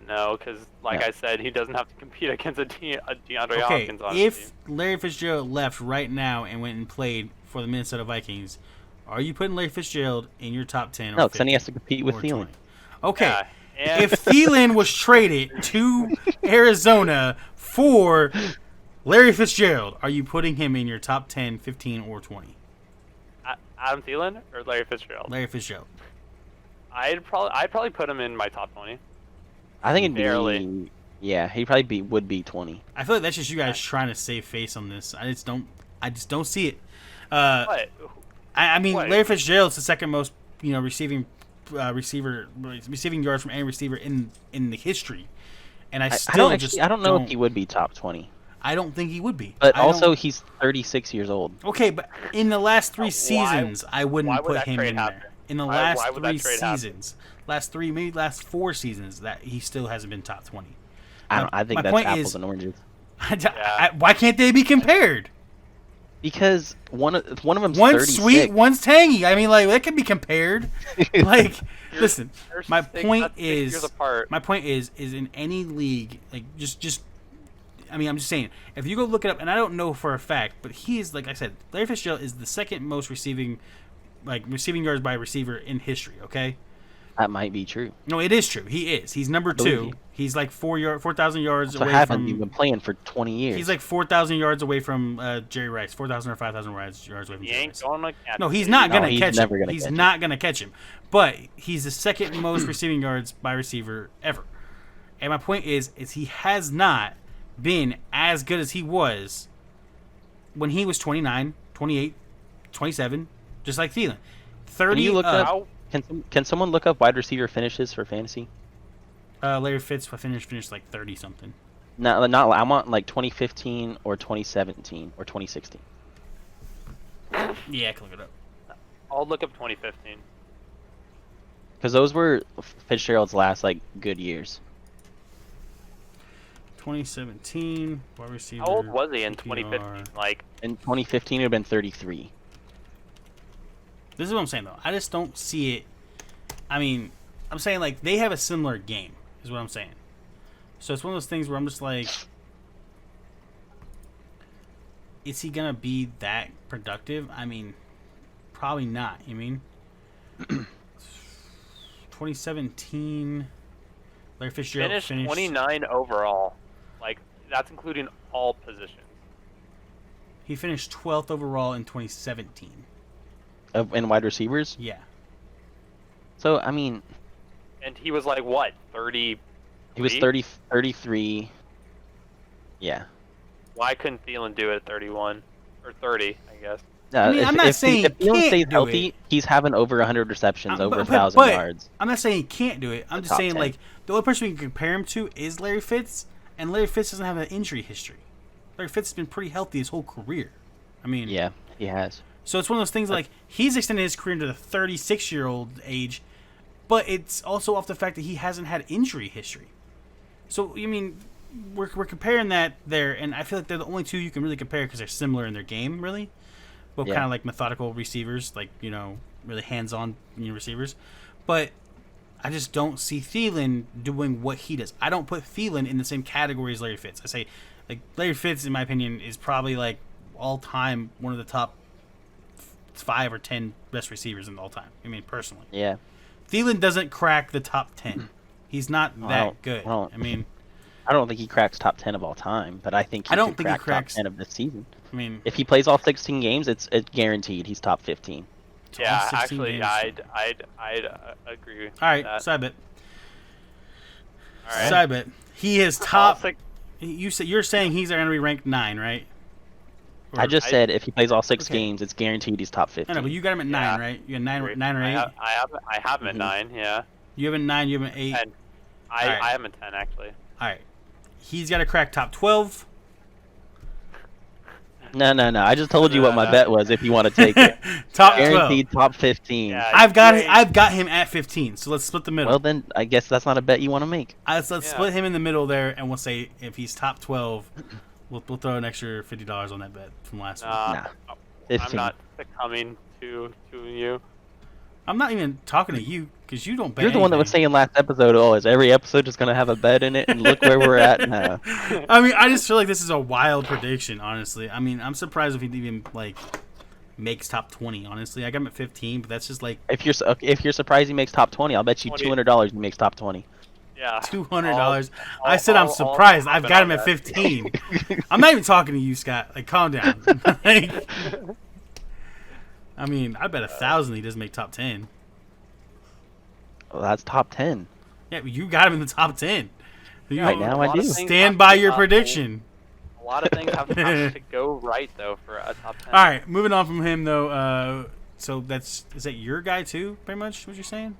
No, because like No. I said, he doesn't have to compete against a DeAndre Okay, Hopkins on his if team. Larry Fitzgerald left right now and went and played for the Minnesota Vikings, are you putting Larry Fitzgerald in your top 10? No, or because then he 50 has to compete with or Thielen. 20? Okay, Yeah, and if Thielen was traded to Arizona for Larry Fitzgerald, are you putting him in your top 10, 15, or 20? Adam Thielen or Larry Fitzgerald, Larry Fitzgerald. I'd probably put him in my top 20. I think it'd Barely. be. Yeah, he probably would be 20. I feel like that's just you guys trying to save face on this. I just don't see it. What? I mean, What? Larry Fitzgerald's the second most, receiving yards from any receiver in the history, and I still I don't know if he would be top 20. I don't think he would be. But I don't- also, he's 36 years old. okay, but in the last 3 seasons, I why wouldn't would put that him trade in happen? there. In the Why last would that 3 trade happen? seasons, maybe last 4 seasons, that he still hasn't been top 20. I think my that's point apples is- and oranges. Why can't they be compared? Because one of them's One's 36. sweet, one's tangy. I mean, like that can be compared. Like, listen, They're my six- point that's 6 years is, apart. my point is in any league, like just. I mean, I'm just saying. If you go look it up, and I don't know for a fact, but he is, like I said, Larry Fitzgerald is the second most receiving yards by a receiver in history. Okay. That might be true. No, it is true. He is. He's number believe 2. you. He's like 4,000 yards So away haven't from. you been playing for 20 years? He's like 4,000 yards away from Jerry Rice. 4,000 or 5,000 yards away from He Jerry ain't Rice. going to catch No, he's it. not No, gonna he's catch never him. gonna He's catch not gonna catch him. But he's the second most receiving yards by receiver ever. And my point is he has not been as good as he was when he was 29, 28, 27, just like Thielen. 30. Can you look up? How- Can someone look up wide receiver finishes for fantasy? Larry Fitz finished like 30 something. Not. I want like 2015 or 2017 or 2016. Yeah, I can look it up. I'll look up 2015. Because those were Fitzgerald's last like good years. 2017 wide receiver. How old was he in PPR. 2015? Like, In 2015, it would have been 33. This is what I'm saying though. I just don't see it. I mean, I'm saying like they have a similar game, is what I'm saying. So it's one of those things where I'm just like, is he gonna be that productive? I mean, probably not. You mean 2017, Larry Fitzgerald finished finished 29 overall. Like, that's including all positions. He finished 12th overall in 2017. In wide receivers. Yeah. So I mean, And he was like, what, 30? he was 33. Yeah. Why couldn't Thielen do it at 31? Or 30, I guess. No, I mean, I'm not saying if Thielen he stays can't do healthy, it. he's having over 100 receptions, over But- 1,000 but yards. I'm not saying he can't do it. I'm just top saying 10. like the only person we can compare him to is Larry Fitz, and Larry Fitz doesn't have an injury history. Larry Fitz has been pretty healthy his whole career. I mean, Yeah, he has. So it's one of those things like he's extended his career into the 36-year-old age, but it's also off the fact that he hasn't had injury history. So, I mean, we're comparing that there, and I feel like they're the only two you can really compare because they're similar in their game, really. Well, kind of like methodical receivers, like, really hands-on receivers. But I just don't see Thielen doing what he does. I don't put Thielen in the same category as Larry Fitz. I say, like, Larry Fitz, in my opinion, is probably, like, all-time one of the top 5 or 10 best receivers in all time. I mean, personally. Yeah. Thielen doesn't crack the top 10. He's not that good. I don't think he cracks top 10 of all time, but I think he can crack top 10 of this season. I mean, if he plays all 16 games, it's guaranteed he's top 15. Yeah, actually, I'd agree. All right, Sybet. All right. Sybet. He is top. You're saying he's going to be ranked 9, right? I just said if he plays all 6 games, it's guaranteed he's top 15. I know, but you got him at 9, right? You got 9 or 8. I have him at 9. Yeah. You have him at 9. You have him at 8. 10. I have him at 10 actually. All right. He's got to crack top 12. No. I just told you what my bet was. If you want to take it, top guaranteed 12. top 15. Yeah, I've got him at 15. So let's split the middle. Well, then I guess that's not a bet you want to make. Let's split him in the middle there, and we'll say if he's top 12, we'll throw an extra $50 on that bet from last week. Nah, 15. I'm not succumbing to you. I'm not even talking to you because you don't bet. You're the one that was saying last episode, is every episode just going to have a bet in it? And look where we're at now. I mean, I just feel like this is a wild prediction, honestly. I mean, I'm surprised if he even, makes top 20, honestly. I got him at 15, but that's just like... If you're surprised he makes top 20, I'll bet you $200 he makes top 20. Yeah. $200. I said I'm surprised. I've got him at 15. I'm not even talking to you, Scott. Calm down. I mean, I bet 1,000 he doesn't make top 10. Well, that's top 10. Yeah, but you got him in the top 10. Right now I do. Stand by your prediction. A lot of things have to go right, though, for a top 10. All right, moving on from him, though. So is that your guy, too, pretty much, what you're saying?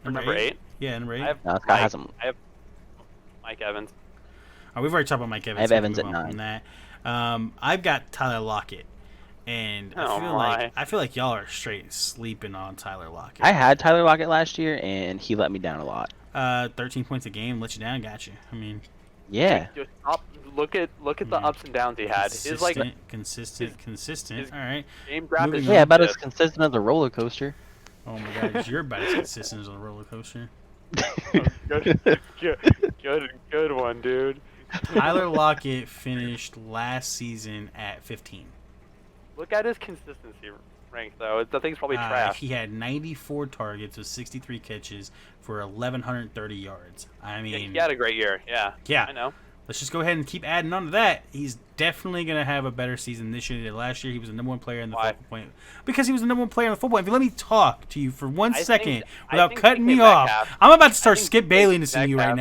For number 8? Yeah, number 8. Scott has him. I have Mike Evans. Oh, we've already talked about Mike Evans. I have Evans at 9. I've got Tyler Lockett. And I feel like y'all are straight sleeping on Tyler Lockett. I had Tyler Lockett last year, and he let me down a lot. 13 points a game, let you down, got you. I mean, yeah. Just look at the ups and downs he had. Consistent. All right. Game draft is about as consistent as a roller coaster. Oh my God, you're about as consistent as a roller coaster. Good one, dude. Tyler Lockett finished last season at 15. Look at his consistency rank, though. The thing's probably trash. He had 94 targets with 63 catches for 1,130 yards. I mean, he had a great year. Yeah. I know. Let's just go ahead and keep adding on to that. He's definitely going to have a better season this year than last year. He was the number 1 player in the focal point. Because he was the number 1 player in the focal point. If you let me talk to you for 1 second without cutting me off, I'm about to start Skip Baylessing you right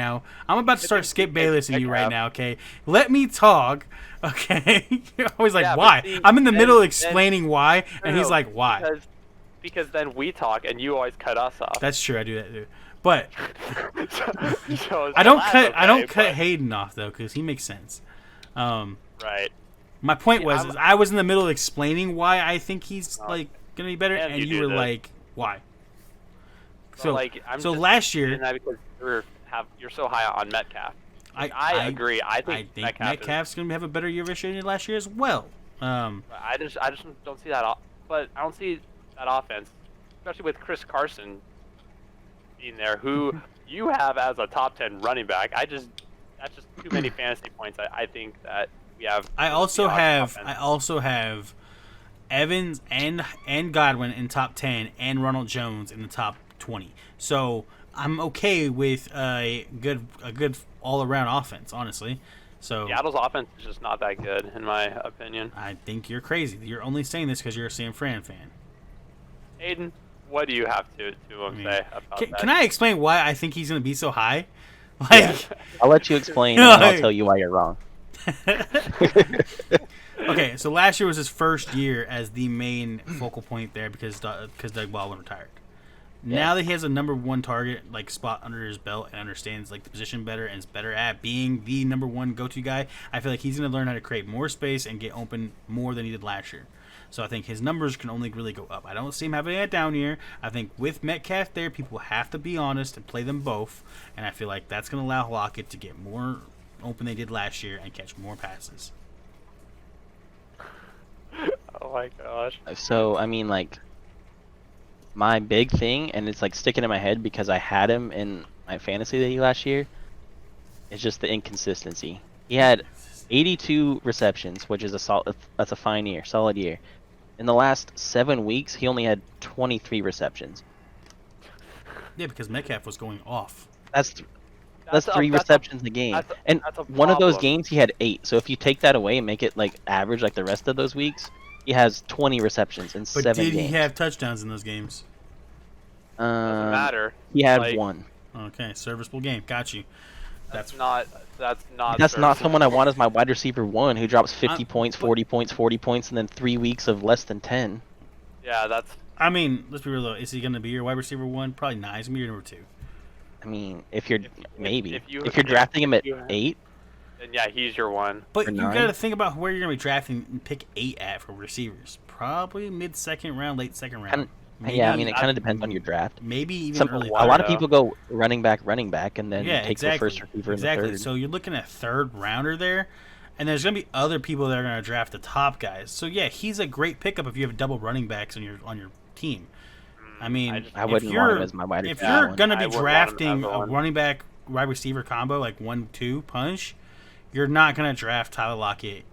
now. Okay? Let me talk. Okay? You're always like, why? See, I'm in the middle explaining why, and he's like, why? Because then we talk, and you always cut us off. That's true. I do that, too. But so I don't cut Hayden off though, because he makes sense. Right. My point was I was in the middle of explaining why I think he's gonna be better, and you were like, why? So last year, because you're so high on Metcalf. I agree. I think Metcalf's gonna have a better year this year than last year as well. I just don't see that. But I don't see that offense, especially with Chris Carson being there, who you have as a top 10 running back. That's just too many fantasy points. I think that we have. I also have Evans and Godwin in top 10 and Ronald Jones in the top 20. So I'm okay with a good all around offense, honestly. So Seattle's offense is just not that good, in my opinion. I think you're crazy. You're only saying this because you're a San Fran fan. Aiden, what do you have to say about that? Can I explain why I think he's going to be so high? I'll let you explain, and I'll tell you why you're wrong. Okay, so last year was his first year as the main focal point there because Doug Baldwin retired. Now that he has a number 1 target spot under his belt and understands the position better and is better at being the number 1 go-to guy, I feel like he's going to learn how to create more space and get open more than he did last year. So I think his numbers can only really go up. I don't see him having a down year. I think with Metcalf there, people have to be honest and play them both. And I feel like that's going to allow Lockett to get more open than they did last year and catch more passes. Oh my gosh. So I mean, like, my big thing, and it's like sticking in my head because I had him in my fantasy league last year, is just the inconsistency. He had 82 receptions, which is that's a fine year, solid year. In the last 7 weeks, he only had 23 receptions. Yeah, because Metcalf was going off. That's 3 receptions a game. And that's a one of those problem. games, he had 8. So if you take that away and make it like average like the rest of those weeks, he has 20 receptions in But 7 did games. he have touchdowns in those games? Doesn't matter. He had Like, 1. Okay, serviceable game. Got you. That's not. That's not. That's not serviceable. someone I want as my wide receiver 1 who drops 50 I'm- points, 40 points, 40 points, and then 3 weeks of less than 10. Yeah, that's. I mean, let's be real though. Is he going to be your wide receiver 1? Probably not. He's going to be your number 2. I mean, if you're maybe if if, you- you're drafting him at you have- 8, And yeah, he's your one. But Or you 9? got to think about where you're going to be drafting and pick 8 at for receivers. Probably mid-second round, late second round. yeah, I mean, it kind of depends on your draft. Maybe even Some, early a lot of though. people go running back, and then Yeah, take exactly. the first receiver Exactly. in the third. So you're looking at third rounder there, and there's going to be other people that are going to draft the top guys. So yeah, he's a great pickup if you have double running backs on your team. I mean, just- I if wouldn't you're want him as my wide if receiver. you're one. going to I be wouldn't want him drafting as a one. running back wide receiver combo like 1-2 punch, you're not going to draft Tyler Lockett,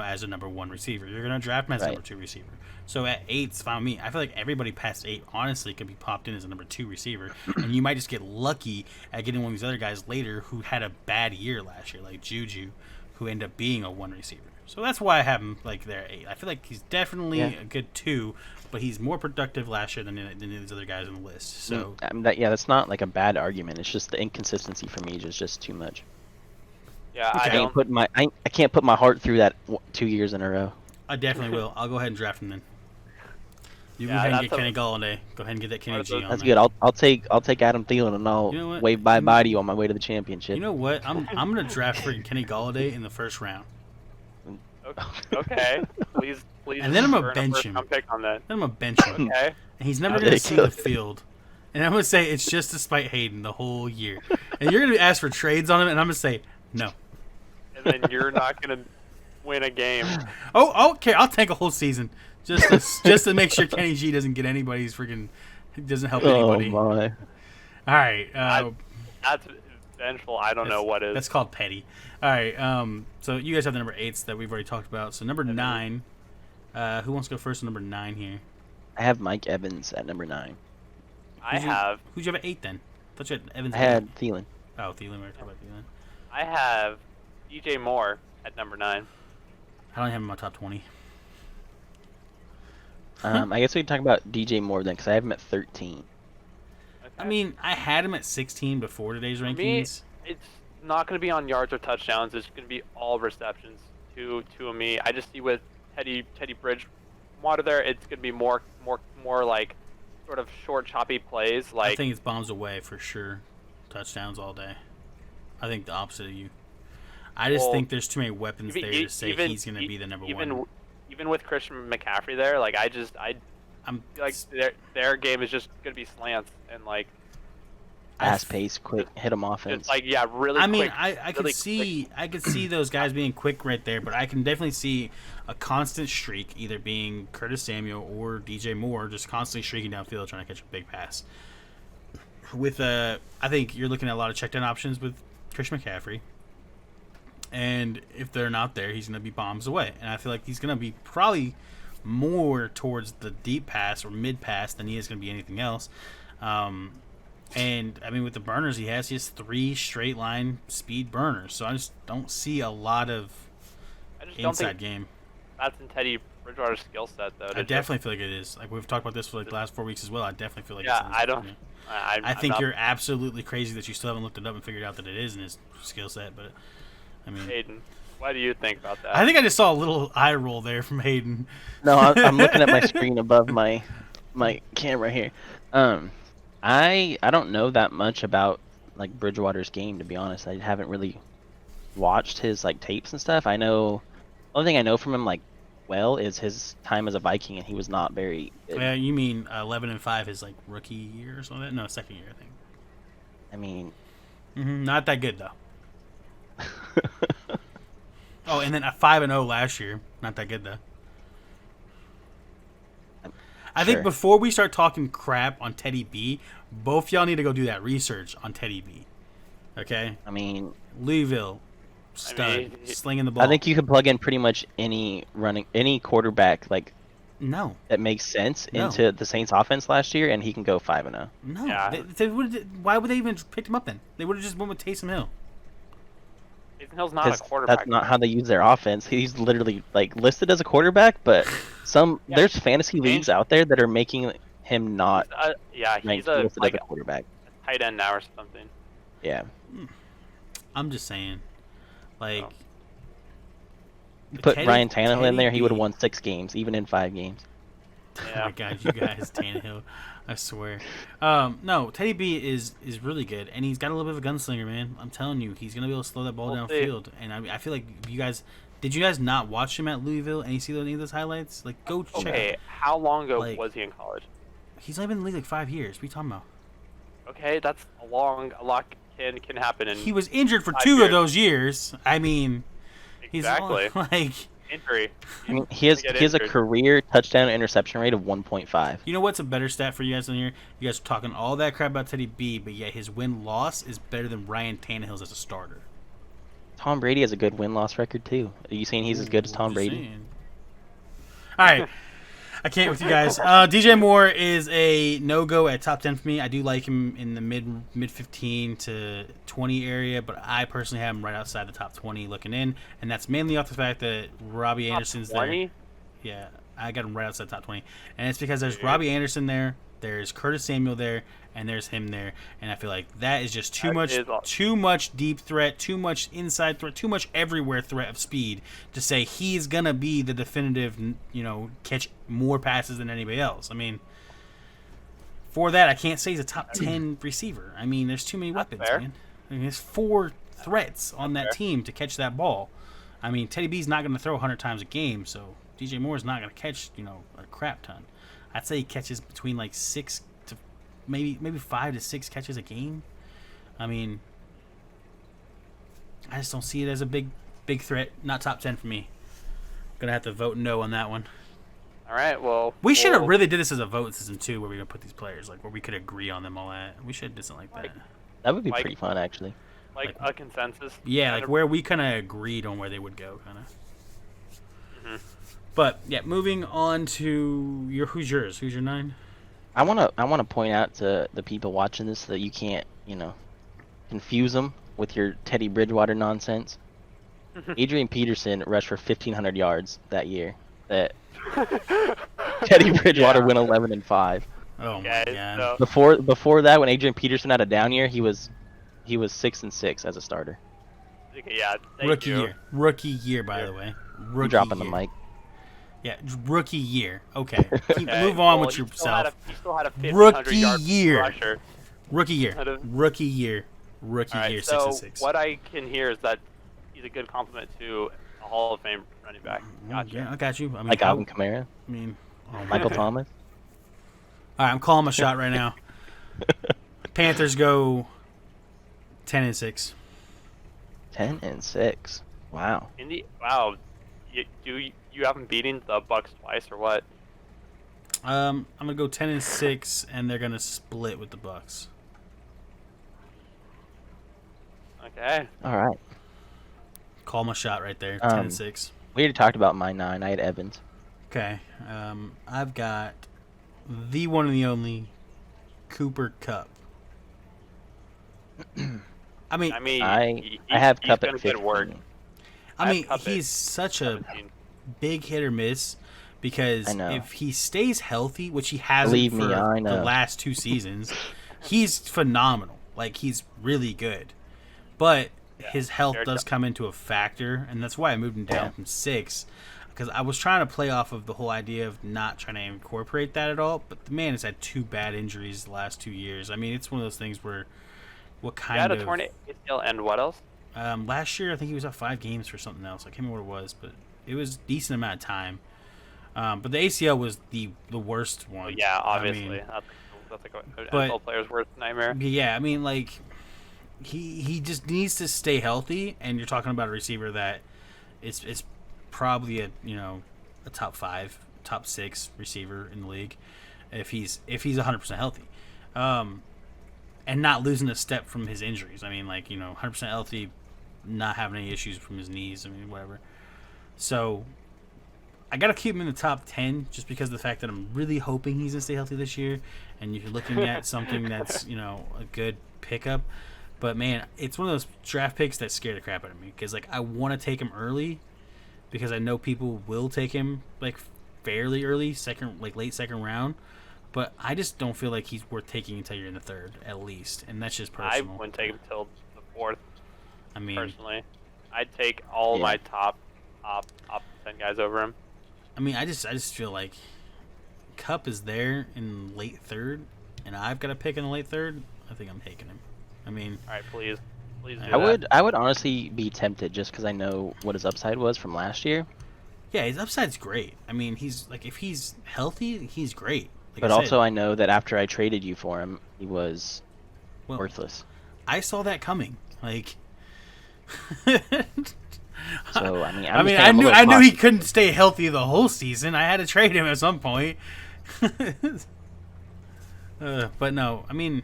as a number 1 receiver. You're going to draft him as Right. number 2 receiver. So at 8, it's fine with me. I feel like everybody past 8 honestly could be popped in as a number 2 receiver, and you might just get lucky at getting one of these other guys later who had a bad year last year, like Juju, who ended up being a 1 receiver. So that's why I have him like there at 8. I feel like he's definitely Yeah. a good 2, but he's more productive last year than these other guys on the list. So that's not like a bad argument. It's just the inconsistency for me is just too much. Yeah, Okay. I don't. I can't put my heart through that 2 years in a row. I definitely will. I'll go ahead and draft him then. You go Yeah, ahead and that's get a- Kenny Galladay. Go ahead and get that Kenny G on That's there. good. I'll take Adam Thielen and I'll You know what? wave bye bye to you on my way to the championship. You know what? I'm gonna draft freaking Kenny Galladay in the first round. Okay. Please. And then I'm gonna earn a bench first him. round pick on that. Then I'm gonna bench him. Okay. And he's never gonna see the Ridiculous. field. And I'm gonna say it's just to spite Hayden the whole year. And you're gonna ask for trades on him, and I'm gonna say no. And then you're not gonna win a game. Oh, okay. I'll take a whole season just to make sure Kenny G doesn't get anybody's freaking doesn't help Oh anybody. All my! right. That's vengeful. I don't know what is. That's called petty. All right. So you guys have the number 8s that we've already talked about. So number 9. Who wants to go first? On number 9 here. I have Mike Evans at number 9. I have. Who'd you have at 8 then? I thought you had Evans. I at had 8. Thielen. Oh, Thielen. We were talking about Thielen. I have DJ Moore at number 9. I don't have him in my top 20. I guess we can talk about DJ Moore then, because I have him at 13. Okay. I mean, I had him at 16 before today's For me, rankings. it's not going to be on yards or touchdowns. It's going to be all receptions. Two of me. I just see with Teddy Bridgewater there, it's going to be more like sort of short, choppy plays. I Like think it's bombs away for sure. Touchdowns all day. I think the opposite of you. I just Well, think there's too many weapons there to say even- he's going to be the number even, 1. Even with Christian McCaffrey there, like I I'm feel like their game is just going to be slants and like Fast pace, quick, hit him just offense. like really. I mean, quick, I could really see those guys being quick right there, but I can definitely see a constant streak, either being Curtis Samuel or DJ Moore, just constantly streaking downfield trying to catch a big pass. With I think you're looking at a lot of check down options with Christian McCaffrey, and if they're not there, he's going to be bombs away, and I feel like he's going to be probably more towards the deep pass or mid pass than he is going to be anything else. And I mean, with the burners he has 3 straight line speed burners, so I just don't see a lot of I just don't inside think game. that's in Teddy Bridgewater's skill set though. I definitely feel like it is. Like we've talked about this for like the last 4 weeks as well. I definitely feel like Yeah, it's in his, I don't. yeah. I I think I'm you're absolutely crazy that you still haven't looked it up and figured out that it is in his skill set. But I mean, not Hayden. What do you think about that? I think I just saw a little eye roll there from Hayden. No, I'm looking at my screen above my camera here. I don't know that much about like Bridgewater's game, to be honest. I haven't really watched his like tapes and stuff. I know, only thing I know from him, like well is his time as a Viking, and he was not very good. You mean 11-5 his like rookie year or something? No, second year I think. I mean, Not that good though. Oh, and then a 5-0 last year. Not that good though. I think sure. before we start talking crap on Teddy B, both y'all need to go do that research on Teddy B. Okay? I mean, Louisville, stud, mean, slinging the ball. I think you could plug in pretty much any quarterback like No. that makes sense No. into the Saints offense last year, and he can go 5-0. No. Yeah. Why would they even pick him up then? They would have just went with Taysom Hill. Taysom Hill's not a Because quarterback. that's not how they use their offense. He's literally like listed as a quarterback, but Yeah. there's fantasy leagues out there that are making him not Yeah, ranked he's a listed like as a quarterback. a tight end now or something. Yeah, I'm just saying. Like, Oh. you put Teddy- Ryan Tannehill in Teddy there, he would have B. won 6 games, even in 5 games. Oh Yeah. my god, you guys, Tannehill. I swear. No, Teddy B is really good, and he's got a little bit of a gunslinger, man. I'm telling you, he's gonna be able to slow that ball We'll see. downfield. And I feel like you guys, did you guys not watch him at Louisville and you see any of those highlights? Like, go check. Okay, It. how long ago Like- was he in college? He's only been in the league like 5 years. What are you talking about? Okay, that's a lot can happen in He was injured for 5 2 of years. those years. I mean, exactly he's like. injury. I mean, he has Get a injured. career touchdown interception rate of 1.5. You know what's a better stat for you guys in here? You guys are talking all that crap about Teddy B, but yet his win-loss is better than Ryan Tannehill's as a starter. Tom Brady has a good win-loss record too. Are you saying he's as good as Tom Just Brady? saying. All right. I can't with you guys. DJ Moore is a no-go at top 10 for me. I do like him in the mid 15 to 20 area, but I personally have him right outside the top 20 looking in, and that's mainly off the fact that Robbie Anderson's there. 20? Yeah, I got him right outside top 20. And it's because there's Robbie Anderson there, there's Curtis Samuel there, and there's him there. And I feel like that is just too much deep threat, too much inside threat, too much everywhere threat of speed to say he's going to be the definitive, catch more passes than anybody else. I mean, for that, I can't say he's a top 10 receiver. I mean, there's too many weapons, fair. man. I mean, there's 4 threats on that team to catch that ball. I mean, Teddy B's not going to throw 100 times a game, so DJ Moore's not going to catch, a crap ton. I'd say he catches between like 6 to maybe 5 to 6 catches a game. I mean, I just don't see it as a big threat. Not top 10 for me. Gonna have to vote no on that one. All right, well, We should have really did this as a vote in season 2 where we're gonna put these players, like where we could agree on them all that. We should have done something like that. That would be Like- pretty fun, actually. like a consensus. Yeah, kind like of- where we kind of agreed on where they would go, kind of. Mhm. But yeah, moving on to who's yours? Who's your 9? I wanna point out to the people watching this that you can't confuse them with your Teddy Bridgewater nonsense. Adrian Peterson rushed for 1,500 yards that year. That Teddy Bridgewater went 11-5. Oh my Okay, god. so Before that, when Adrian Peterson had a down year, he was 6-6 as a starter. yeah, thank Rookie you. year. Rookie year, by the way. Rookie I'm dropping year. the mic. Yeah, rookie year. Okay. Okay, Move on well, with he still had yourself. he still had a 1,500 Rookie yard year. rusher. Rookie year. Out of- Rookie year. Rookie All right, year. so 6-6. what I can hear is that he's a good compliment to a Hall of Fame running back. Gotcha. Yeah, I got you. I mean, Like Alvin Kamara, I mean, oh my Michael God. Thomas. All right, I'm calling my shot right now. Panthers go 10-6. 10-6. Wow. Wow, you haven't beaten the Bucks twice or what? I'm gonna go 10-6, and they're gonna split with the Bucks. Okay. All right. Call my shot right there. Um, 10-6. We already talked about my 9. I had Evans. Okay. I've got the one and the only Cooper Cup. I mean, I mean, I have he's Cup gonna at get 15. work. I mean, Cup at he's such a 17. big hit or miss because I know. if he stays healthy, which he hasn't Believe me, for I the know. last 2 seasons, he's phenomenal. Like, he's really good. But his health Jared does Goff. come into a factor, and that's why I moved him down Yeah. from 6. Because I was trying to play off of the whole idea of not trying to incorporate that at all, but the man has had 2 bad injuries the last 2 years. I mean, it's one of those things where what He kind had a of... torn ACL and what else? Last year, I think he was out 5 games for something else. I can't remember what it was, but it was a decent amount of time. But the ACL was the worst one. Yeah, obviously. I mean, That's like an but- NFL player's worst nightmare. yeah, I mean, like he just needs to stay healthy, and you're talking about a receiver that it's probably a top 5, top 6 receiver in the league if he's 100% healthy, and not losing a step from his injuries. I mean, like 100% healthy, not having any issues from his knees. I mean, whatever. So I gotta keep him in the top 10 just because of the fact that I'm really hoping he's gonna stay healthy this year, and you're looking at something that's a good pickup. But man, it's one of those draft picks that scare the crap out of me because like I want to take him early because I know people will take him like fairly early, late second round. But I just don't feel like he's worth taking until you're in the third at least, and that's just I personal. wouldn't take him till the 4th. I mean, Personally, I'd take all my top 10 guys over him. I mean, I just feel like Cup is there in late third, and I've got a pick in the late third. I think I'm taking him. I mean, All right, please do I would honestly be tempted just because I know what his upside was from last year. yeah, his upside's great. I mean, he's like if he's healthy, he's great. Like But I also, said, I know that after I traded you for him, he was well, worthless. I saw that coming. Like, So I mean, I mean, I knew he couldn't stay healthy the whole season. I had to trade him at some point. But no, I mean,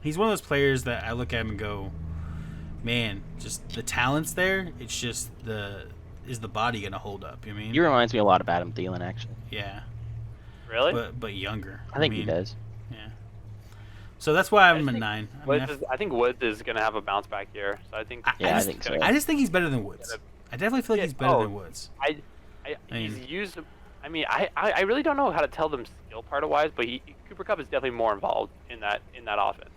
he's one of those players that I look at him and go, man, just the talent's there. It's just is the body gonna hold up? You know what I mean? He reminds me a lot of Adam Thielen, actually. Yeah, Really? but younger. I think he mean, does. Yeah. So that's why I'm I at think 9. I think Woods is gonna have a bounce back year. So I think. Yeah, I think so. I just think he's better than Woods. I definitely feel like Yeah, he's better oh. than Woods. I mean- he's used. I mean, I really don't know how to tell them skill part wise, but Cooper Kupp is definitely more involved in that offense.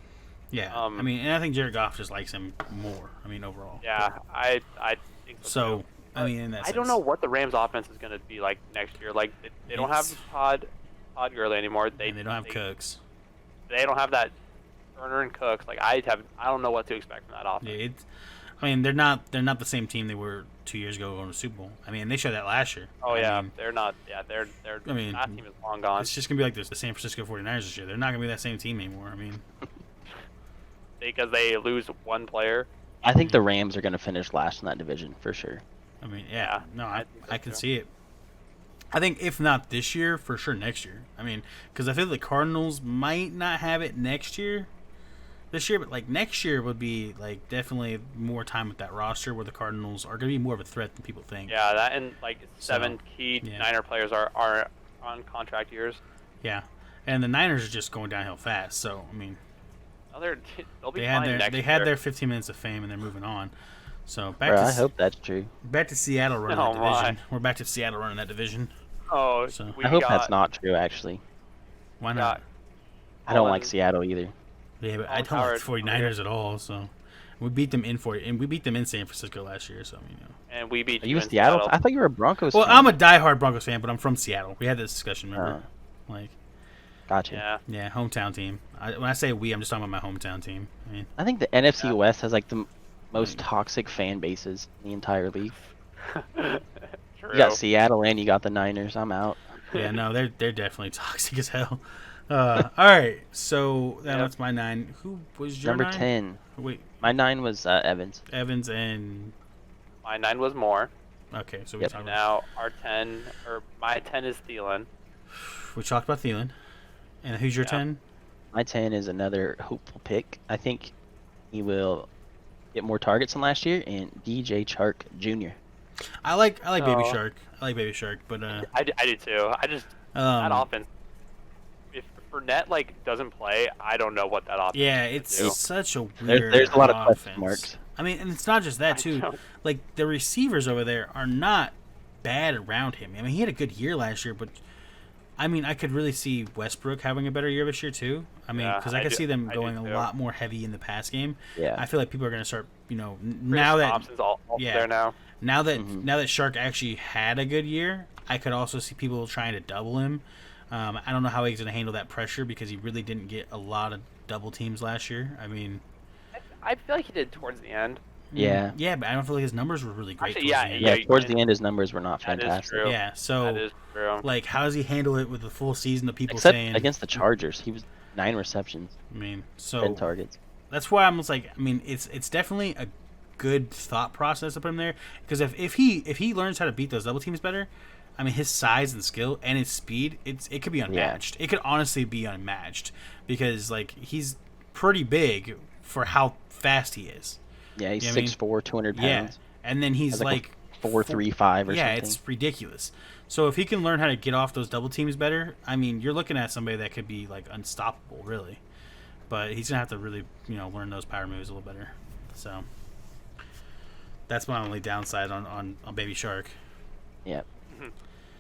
Yeah. Um, I mean, and I think Jared Goff just likes him more. I mean, overall. Yeah, I think so. So, too. I mean, in that I don't sense. know what the Rams offense is gonna be like next year. Like they don't have It's- Todd Gurley anymore. And they don't have Cooks. They don't have that Turner and Cooks. Like I don't know what to expect from that offense. Yeah, I mean, they're not the same team they were 2 years ago going to the Super Bowl. I mean, they showed that last year. Oh I yeah, mean, they're not. Yeah, they're. I mean, that team is long gone. it's just gonna be like the San Francisco 49ers this year. They're not gonna be that same team anymore. I mean, Because they lose one player. I think the Rams are going to finish last in that division for sure. yeah. Yeah, No, I I think so can too. see it. I think if not this year, for sure next year. I mean, because I feel the Cardinals might not have it next year. This year, but like next year would be like definitely more time with that roster where the Cardinals are going to be more of a threat than people think. Yeah, that and like 7 key yeah. Niner players are on contract years. Yeah. And the Niners are just going downhill fast. So I mean, Oh, they'll be they fine had next their year. 15 minutes of fame and they're moving on. So back Bro, to I hope that's true. back to Seattle running Oh, that my. division. We're back to Seattle running that division. Oh, So- we I hope got, that's not true, actually. Why got not? I don't Colin- like Seattle either. Yeah, but I Colin don't like Howard 49ers at all. So we beat them in San Francisco last year. So and we beat Are you a in Seattle? I thought you were a Broncos Well, fan. I'm a diehard Broncos fan, but I'm from Seattle. We had this discussion, remember? Like, Gotcha. Yeah. yeah, hometown team. When I say we, I'm just talking about my hometown team. I mean, I think the NFC Yeah. West has like the most toxic fan bases in the entire league. True. You got Seattle and you got the Niners. I'm out. yeah, no, they're definitely toxic as hell. All right, so Yep. that's my 9. Who was your Number 9? 10. Wait, My 9 was Evans. Evans and My 9 was more. okay, so Yep. Now my 10 is Thielen. we talked about Thielen, and who's your Yeah. 10? My 10 is another hopeful pick. I think he will get more targets than last year, and DJ Chark Jr. I like Baby Oh. Shark. I like Baby Shark, but I do too. I just that offense. If Fournette doesn't play, I don't know what that offense. yeah, is it's gonna do. such a weird. There's a lot of question offense. marks. I mean, and it's not just that I too. don't- Like the receivers over there are not bad around him. I mean, he had a good year last year, but I mean, I could really see Westbrook having a better year this year too. I mean, Yeah, because I I could do- see them I do going a too. lot more heavy in the pass game. Yeah. I feel like people are going to start, now Chris that Thompson's all yeah. there now. now that Mhm. now that Shark actually had a good year, I could also see people trying to double him. I don't know how he's going to handle that pressure because he really didn't get a lot of double teams last year. I mean, I feel like he did towards the end. Yeah. Yeah, but I don't feel like his numbers were really great. Actually, towards yeah, the end. Yeah, you towards can- the end, his numbers were not That is fantastic. true. Yeah, so That is true. like, how does he handle it with the full season of people Except saying against the Chargers, he was 9 receptions, I mean, 10 so targets. that's why I'm just like, I mean, it's definitely a good thought process to put him there because if he learns how to beat those double teams better, I mean, his size and skill and his speed, it could be unmatched. It could honestly be unmatched because like he's pretty big for how fast he is. Yeah, he's You know what I mean? 6'4", 200 Yeah, pounds. and then he's Has like like 4.35 or yeah, something. it's ridiculous. So if he can learn how to get off those double teams better, I mean, you're looking at somebody that could be like unstoppable, really. But he's gonna have to really, learn those power moves a little better. So that's my only downside on Baby Shark. Yeah.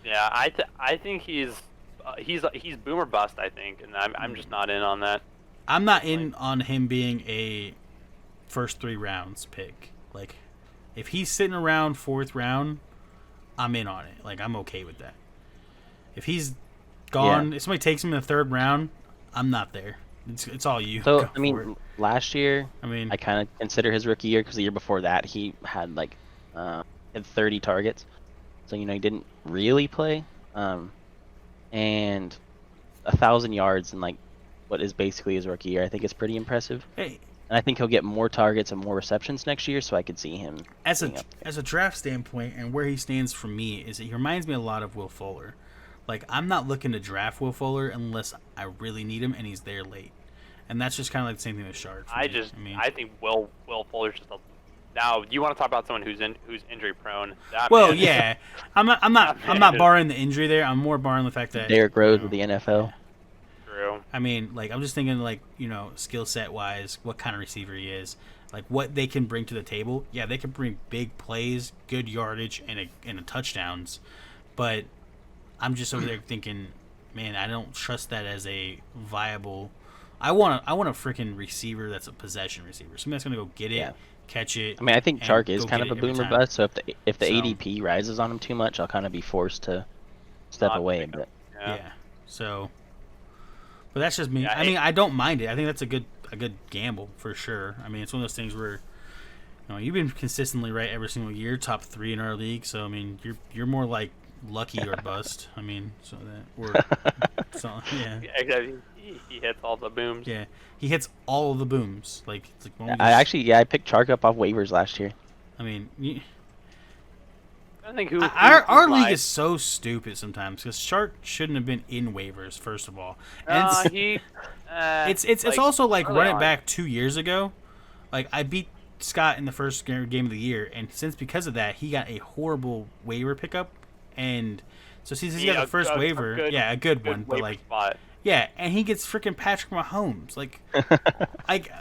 Yeah, I think he's boomer bust. I think, and I'm just not in on that. I'm not in on him being a first 3 rounds pick. Like, if he's sitting around 4th round, I'm in on it. Like, I'm okay with that. If he's gone, if somebody takes him in the 3rd round, I'm not there. It's all you. So, Go I mean, for it. last year, I mean, I kind of consider his rookie year because the year before that, he had like had 30 targets. So, he didn't really play. And 1,000 yards in like what is basically his rookie year, I think is pretty impressive. hey, And I think he'll get more targets and more receptions next year, so I could see him. as being a up there. as a draft standpoint and where he stands for me is that he reminds me a lot of Will Fuller. Like, I'm not looking to draft Will Fuller unless I really need him and he's there late. And that's just kind of like the same thing with Shark. for me. I think Will Fuller's just a. Now you want to talk about someone who's injury prone? That Well, man- yeah, I'm not barring the injury there. I'm more barring the fact that Derrick Rose you know, with the NFL. True. I mean, like, I'm just thinking, like, skill set wise, what kind of receiver he is, like what they can bring to the table. Yeah, they can bring big plays, good yardage, and a touchdowns, but I'm just over there thinking, man, I don't trust that as a viable. I want a freaking receiver that's a possession receiver. Somebody that's gonna go get it, Yeah. catch it. I mean, I think and Shark is go kind get of a it every boomer time. bust. So if the So- ADP rises on him too much, I'll kind of be forced to step Not away. pick him. But Yeah. So, but that's just me. Yeah, I mean, I don't mind it. I think that's a good gamble for sure. I mean, it's one of those things where, you've been consistently right every single year, top 3 in our league. So I mean, you're more like lucky or bust. I mean, so yeah, Exactly. He hits all the booms. yeah. He hits all of the booms. Like, it's like when we I picked Shark up off waivers last year. I mean, I think who our league lied. is so stupid sometimes because Shark shouldn't have been in waivers first of all. And it's- It's also like early run it on. back 2 years ago. Like, I beat Scott in the first game of the year, and because of that, he got a horrible waiver pickup, and so since he got the first waiver, a good one, but waiver like, spot. yeah, and he gets freaking Patrick Mahomes. Like,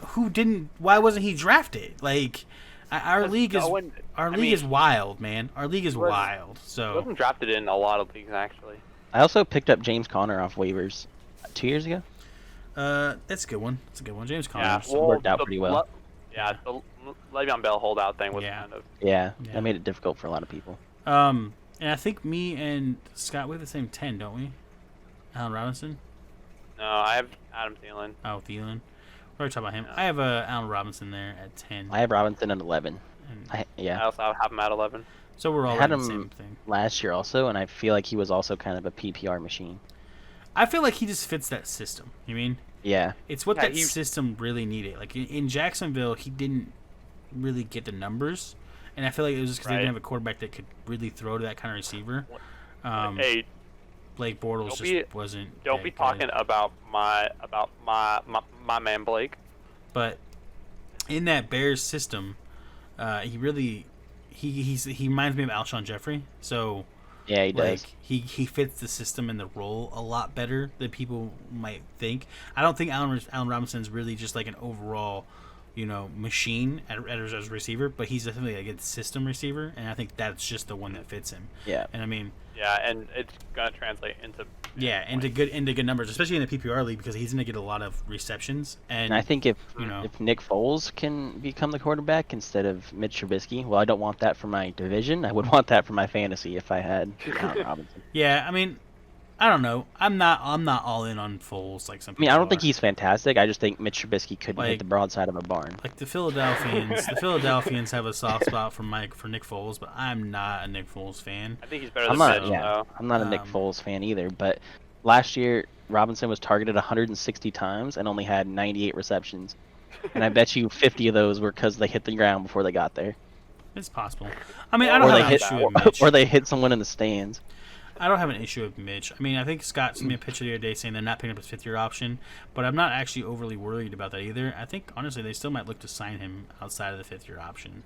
who didn't? Why wasn't he drafted? Like, our Because league is no one- our I league mean, is wild, man. Our league is was- wild. He So wasn't drafted in a lot of leagues actually. I also picked up James Conner off waivers 2 years ago. that's a good one. It's a good one. James Yeah, Conner. worked out pretty well. The Le'Veon Bell holdout thing was Yeah. kind of. Yeah, Yeah. that made it difficult for a lot of people. And I think me and Scott, we have the same 10, don't we? Allen Robinson. No, I have Adam Thielen. Oh, Thielen. We're talking about him. I have Allen Robinson there at 10. I have Robinson at 11. And I Yeah, also have him at 11. so we're all I had in the him same thing. last year also, and I feel like he was also kind of a PPR machine. I feel like he just fits that system. You mean? Yeah, It's what Yeah, that system really needed. Like in Jacksonville, he didn't really get the numbers, and I feel like it was just because they Right. didn't have a quarterback that could really throw to that kind of receiver. Hey, Blake Bortles don't just be- wasn't. don't that be good. talking about my man Blake. But in that Bears system, he really he reminds me of Alshon Jeffrey. So yeah, he does. like he fits the system and the role a lot better than people might think. I don't think Allen Robinson's really just like an overall, machine as a receiver, but he's definitely a good system receiver, and I think that's just the one that fits him. Yeah, And I mean, Yeah, and it's gonna translate into. yeah, into good numbers, especially in the PPR league because he's gonna get a lot of receptions. And and I think if know. if Nick Foles can become the quarterback instead of Mitch Trubisky, well, I don't want that for my division. I would want that for my fantasy if I had Allen Robinson. yeah, I mean, I don't know. I'm not all in on Foles like some I people mean, I don't think are. he's fantastic. I just think Mitch Trubisky couldn't Like- hit the broadside of a barn. Like the Philadelphians have a soft spot for Nick Foles, but I'm not a Nick Foles fan. I think he's better I'm than not. Mitch, Yeah, though. I'm not a Nick Um, Foles fan either. But last year, Robinson was targeted 160 times and only had 98 receptions. And I bet you 50 of those were because they hit the ground before they got there, It's possible. I mean, I don't or have they an hit, issue with Mitch. or they hit someone in the stands. I don't have an issue with Mitch. I mean, I think Scott sent me a picture the other day saying they're not picking up his fifth-year option, but I'm not actually overly worried about that either. I think, honestly, they still might look to sign him outside of the fifth-year option,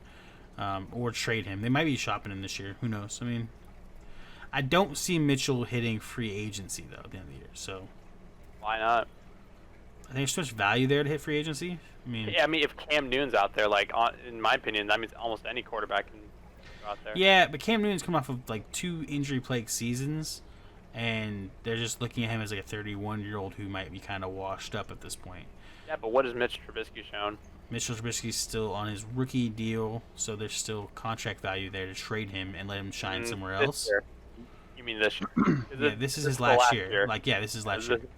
or trade him. They might be shopping him this year. Who knows? I mean, I don't see Mitchell hitting free agency, though, at the end of the year. So Why not? I think there's too much value there to hit free agency. I mean, Yeah, I mean, if Cam Newton's out there, like, in my opinion, that means almost any quarterback can go out there. yeah, but Cam Newton's come off of, like, 2 injury-plagued seasons, and they're just looking at him as, like, a 31-year-old who might be kind of washed up at this point. Yeah, but what has Mitch Trubisky shown? Mitchell Trubisky's still on his rookie deal, so there's still contract value there to trade him and let him shine somewhere This else. year. You mean this year? Yeah, this is his the last year. Like, yeah, this is last Is year. this-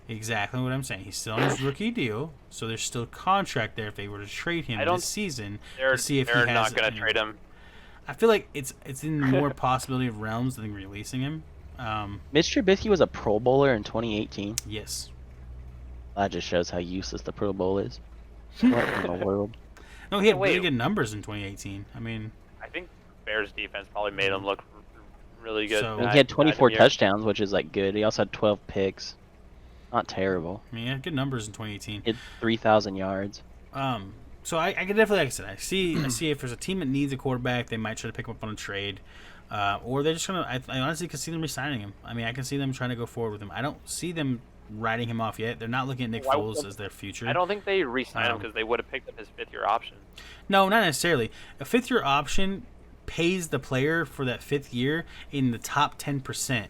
Exactly what I'm saying. He's still on his rookie deal, so there's still contract there if they were to trade him I don't- this season They're, to see if he they're has. not going you to know, trade him. I feel like it's in more possibility of realms than releasing him. Mitch Trubisky was a Pro Bowler in 2018. Yes. That just shows how useless the Pro Bowl is. What in the world? No, he had Wait. really good numbers in 2018. I mean, I think Bears defense probably made him look really good. So- I mean, that- he had that 24 year. touchdowns, which is like good. He also had 12 picks. Not terrible. he had good numbers in 2018. He had 3,000 yards. So I can definitely, like I said, I see if there's a team that needs a quarterback, they might try to pick him up on a trade, or they're just gonna. I honestly can see them resigning him. I mean, I can see them trying to go forward with him. I don't see them writing him off yet. They're not looking at Nick Why Foles would- as their future. I don't think they re-signed him Um, because they would have picked up his fifth-year option. No, not necessarily. A fifth-year option pays the player for that 5th year in the top 10%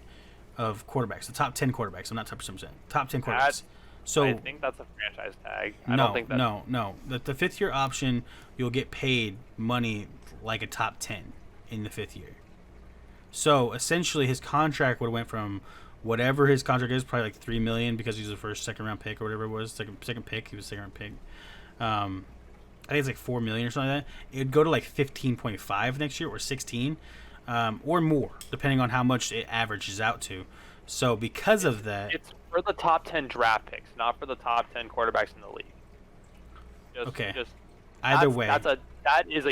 of quarterbacks. The top 10 quarterbacks. I'm not top percent. Top 10 quarterbacks. So I think that's a franchise tag. I no, don't think that. no. The 5th-year option, you'll get paid money like a top 10 in the 5th year. So essentially, his contract would have went from whatever his contract is, probably like $3 million because he's the first, second-round pick or whatever it was. Second pick. He was second-round pick. I think it's like $4 million or something like that. It would go to like 15.5 next year or 16, or more, depending on how much it averages out to. So because of that, It's for the top 10 draft picks, not for the top 10 quarterbacks in the league. Okay. Just, either that's, way, that is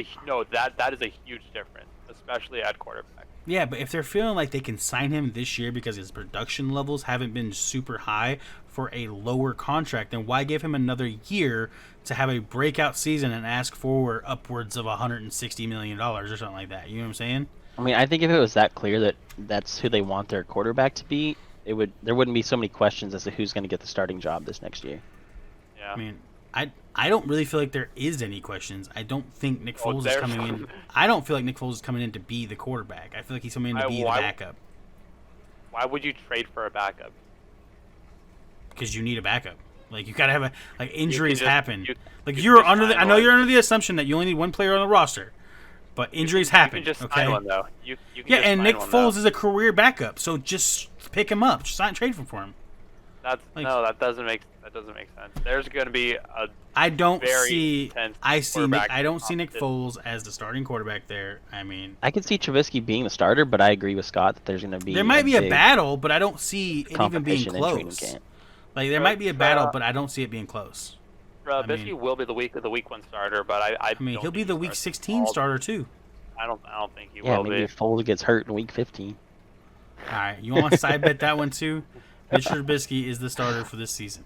a huge difference, especially at quarterback. yeah. But if they're feeling like they can sign him this year because his production levels haven't been super high for a lower contract, then why give him another year to have a breakout season and ask for upwards of $160 million or something like that? You know what I'm saying? I mean, I think if it was that clear that that's who they want their quarterback to be, there wouldn't be so many questions as to who's going to get the starting job this next year. Yeah. I mean, I don't really feel like there is any questions. I don't think Nick Oh, Foles is there's- coming in. I don't feel like Nick Foles is coming in to be the quarterback. I feel like he's coming in to be the Why- backup Why would you trade for a backup? because you need a backup. Like you gotta have injuries just- happen. you Like can you're just under the. sign I know one. you're under the assumption that you only need one player on the roster, but injuries happen. You can just okay. sign one though. You can Yeah, just and sign Nick one, Foles though. is a career backup, so just pick him up. Just sign trade for him. That's like- no, that doesn't make sense. There's going to be a I don't very see. intense I see. Nick, quarterback I don't see Nick competition. Foles as the starting quarterback there. I mean, I could see Trubisky being the starter, but I agree with Scott that there's going to be there might be a big battle, but I don't see it even being competition in training close. camp. Like there might be a battle, but I don't see it being close. Trubisky mean- will be the week 1 starter, but I I mean, don't he'll be think the he week starts 16 all- starter too. I don't think he Yeah, will maybe be. if Foles gets hurt in week 15. All right, you want to side bet that one too? Mitch Trubisky is the starter for this season.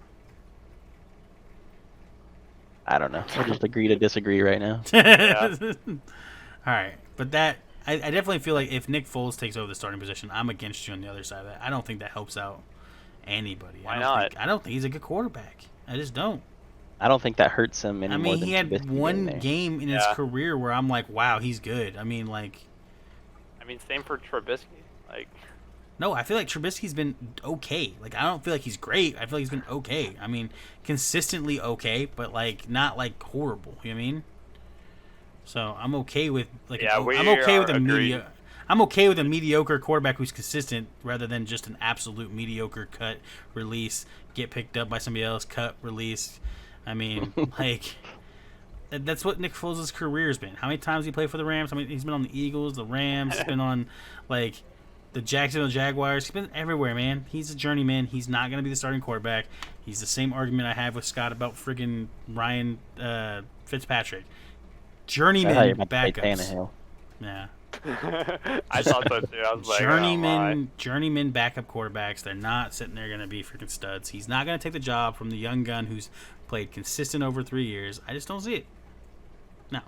I don't know. We'll just agree to disagree right now. All right, but that I definitely feel like if Nick Foles takes over the starting position, I'm against you on the other side of that. I don't think that helps out anybody. Why I don't not? Think, I don't think he's a good quarterback. I just don't. I don't think that hurts him any I more mean, than he had Trubisky being one there. game in his Yeah. career where I'm like, wow, he's good. I mean, like, I mean, same for Trubisky. Like, no, I feel like Trubisky's been okay. Like, I don't feel like he's great. I feel like he's been okay. I mean, consistently okay, but like not like horrible. You know what I mean? So I'm okay with like Yeah, I'm we okay with are a agreed. media. I'm okay with a mediocre quarterback who's consistent rather than just an absolute mediocre cut, release, get picked up by somebody else, cut, release. I mean, like, that's what Nick Foles' career has been. How many times he played for the Rams? I mean, he's been on the Eagles, the Rams. He's been on, like, the Jacksonville Jaguars. He's been everywhere, man. He's a journeyman. He's not going to be the starting quarterback. He's the same argument I have with Scott about friggin' Ryan Fitzpatrick. Journeyman backups. Yeah. I thought so too. I was like, journeyman backup quarterbacks. They're not sitting there going to be freaking studs. He's not going to take the job from the young gun who's played consistent over 3 years. I just don't see it. No.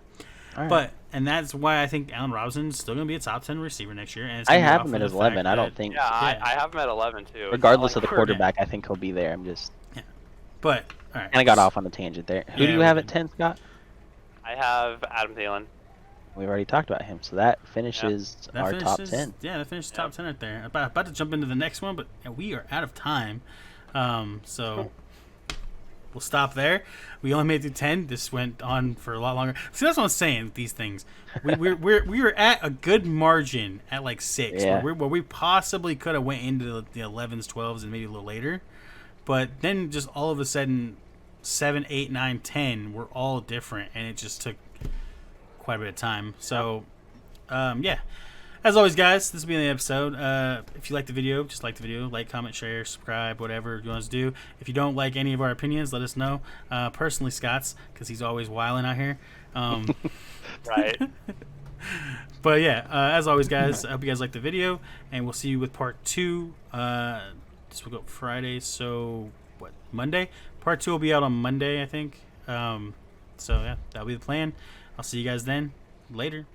Right. And that's why I think Allen Robinson's still going to be a top 10 receiver next year. And I have him at 11. I don't think. Yeah, I have him at 11 too. Regardless of the quarterback, I think he'll be there. I'm just. Yeah. But all right. And I got off on the tangent there. Who do you have at 10, Scott? I have Adam Thielen. We've already talked about him, so that finishes our top 10. Yeah, that finishes top 10 right there. About to jump into the next one, but we are out of time. So we'll stop there. We only made it to 10. This went on for a lot longer. See, that's what I'm saying with these things. We were at a good margin at like 6, where we possibly could have went into the 11s, 12s, and maybe a little later. But then just all of a sudden, 7, 8, 9, 10 were all different, and it just took quite a bit of time. So, yeah. As always, guys, this has been the episode. If you like the video, just like the video. Like, comment, share, subscribe, whatever you want us to do. If you don't like any of our opinions, let us know. Personally, Scott's, because he's always wilding out here. Right. But, yeah, as always, guys, I hope you guys like the video. And we'll see you with part 2. This will go Friday, so, Monday? Part 2 will be out on Monday, I think. So, yeah, that'll be the plan. I'll see you guys then. Later.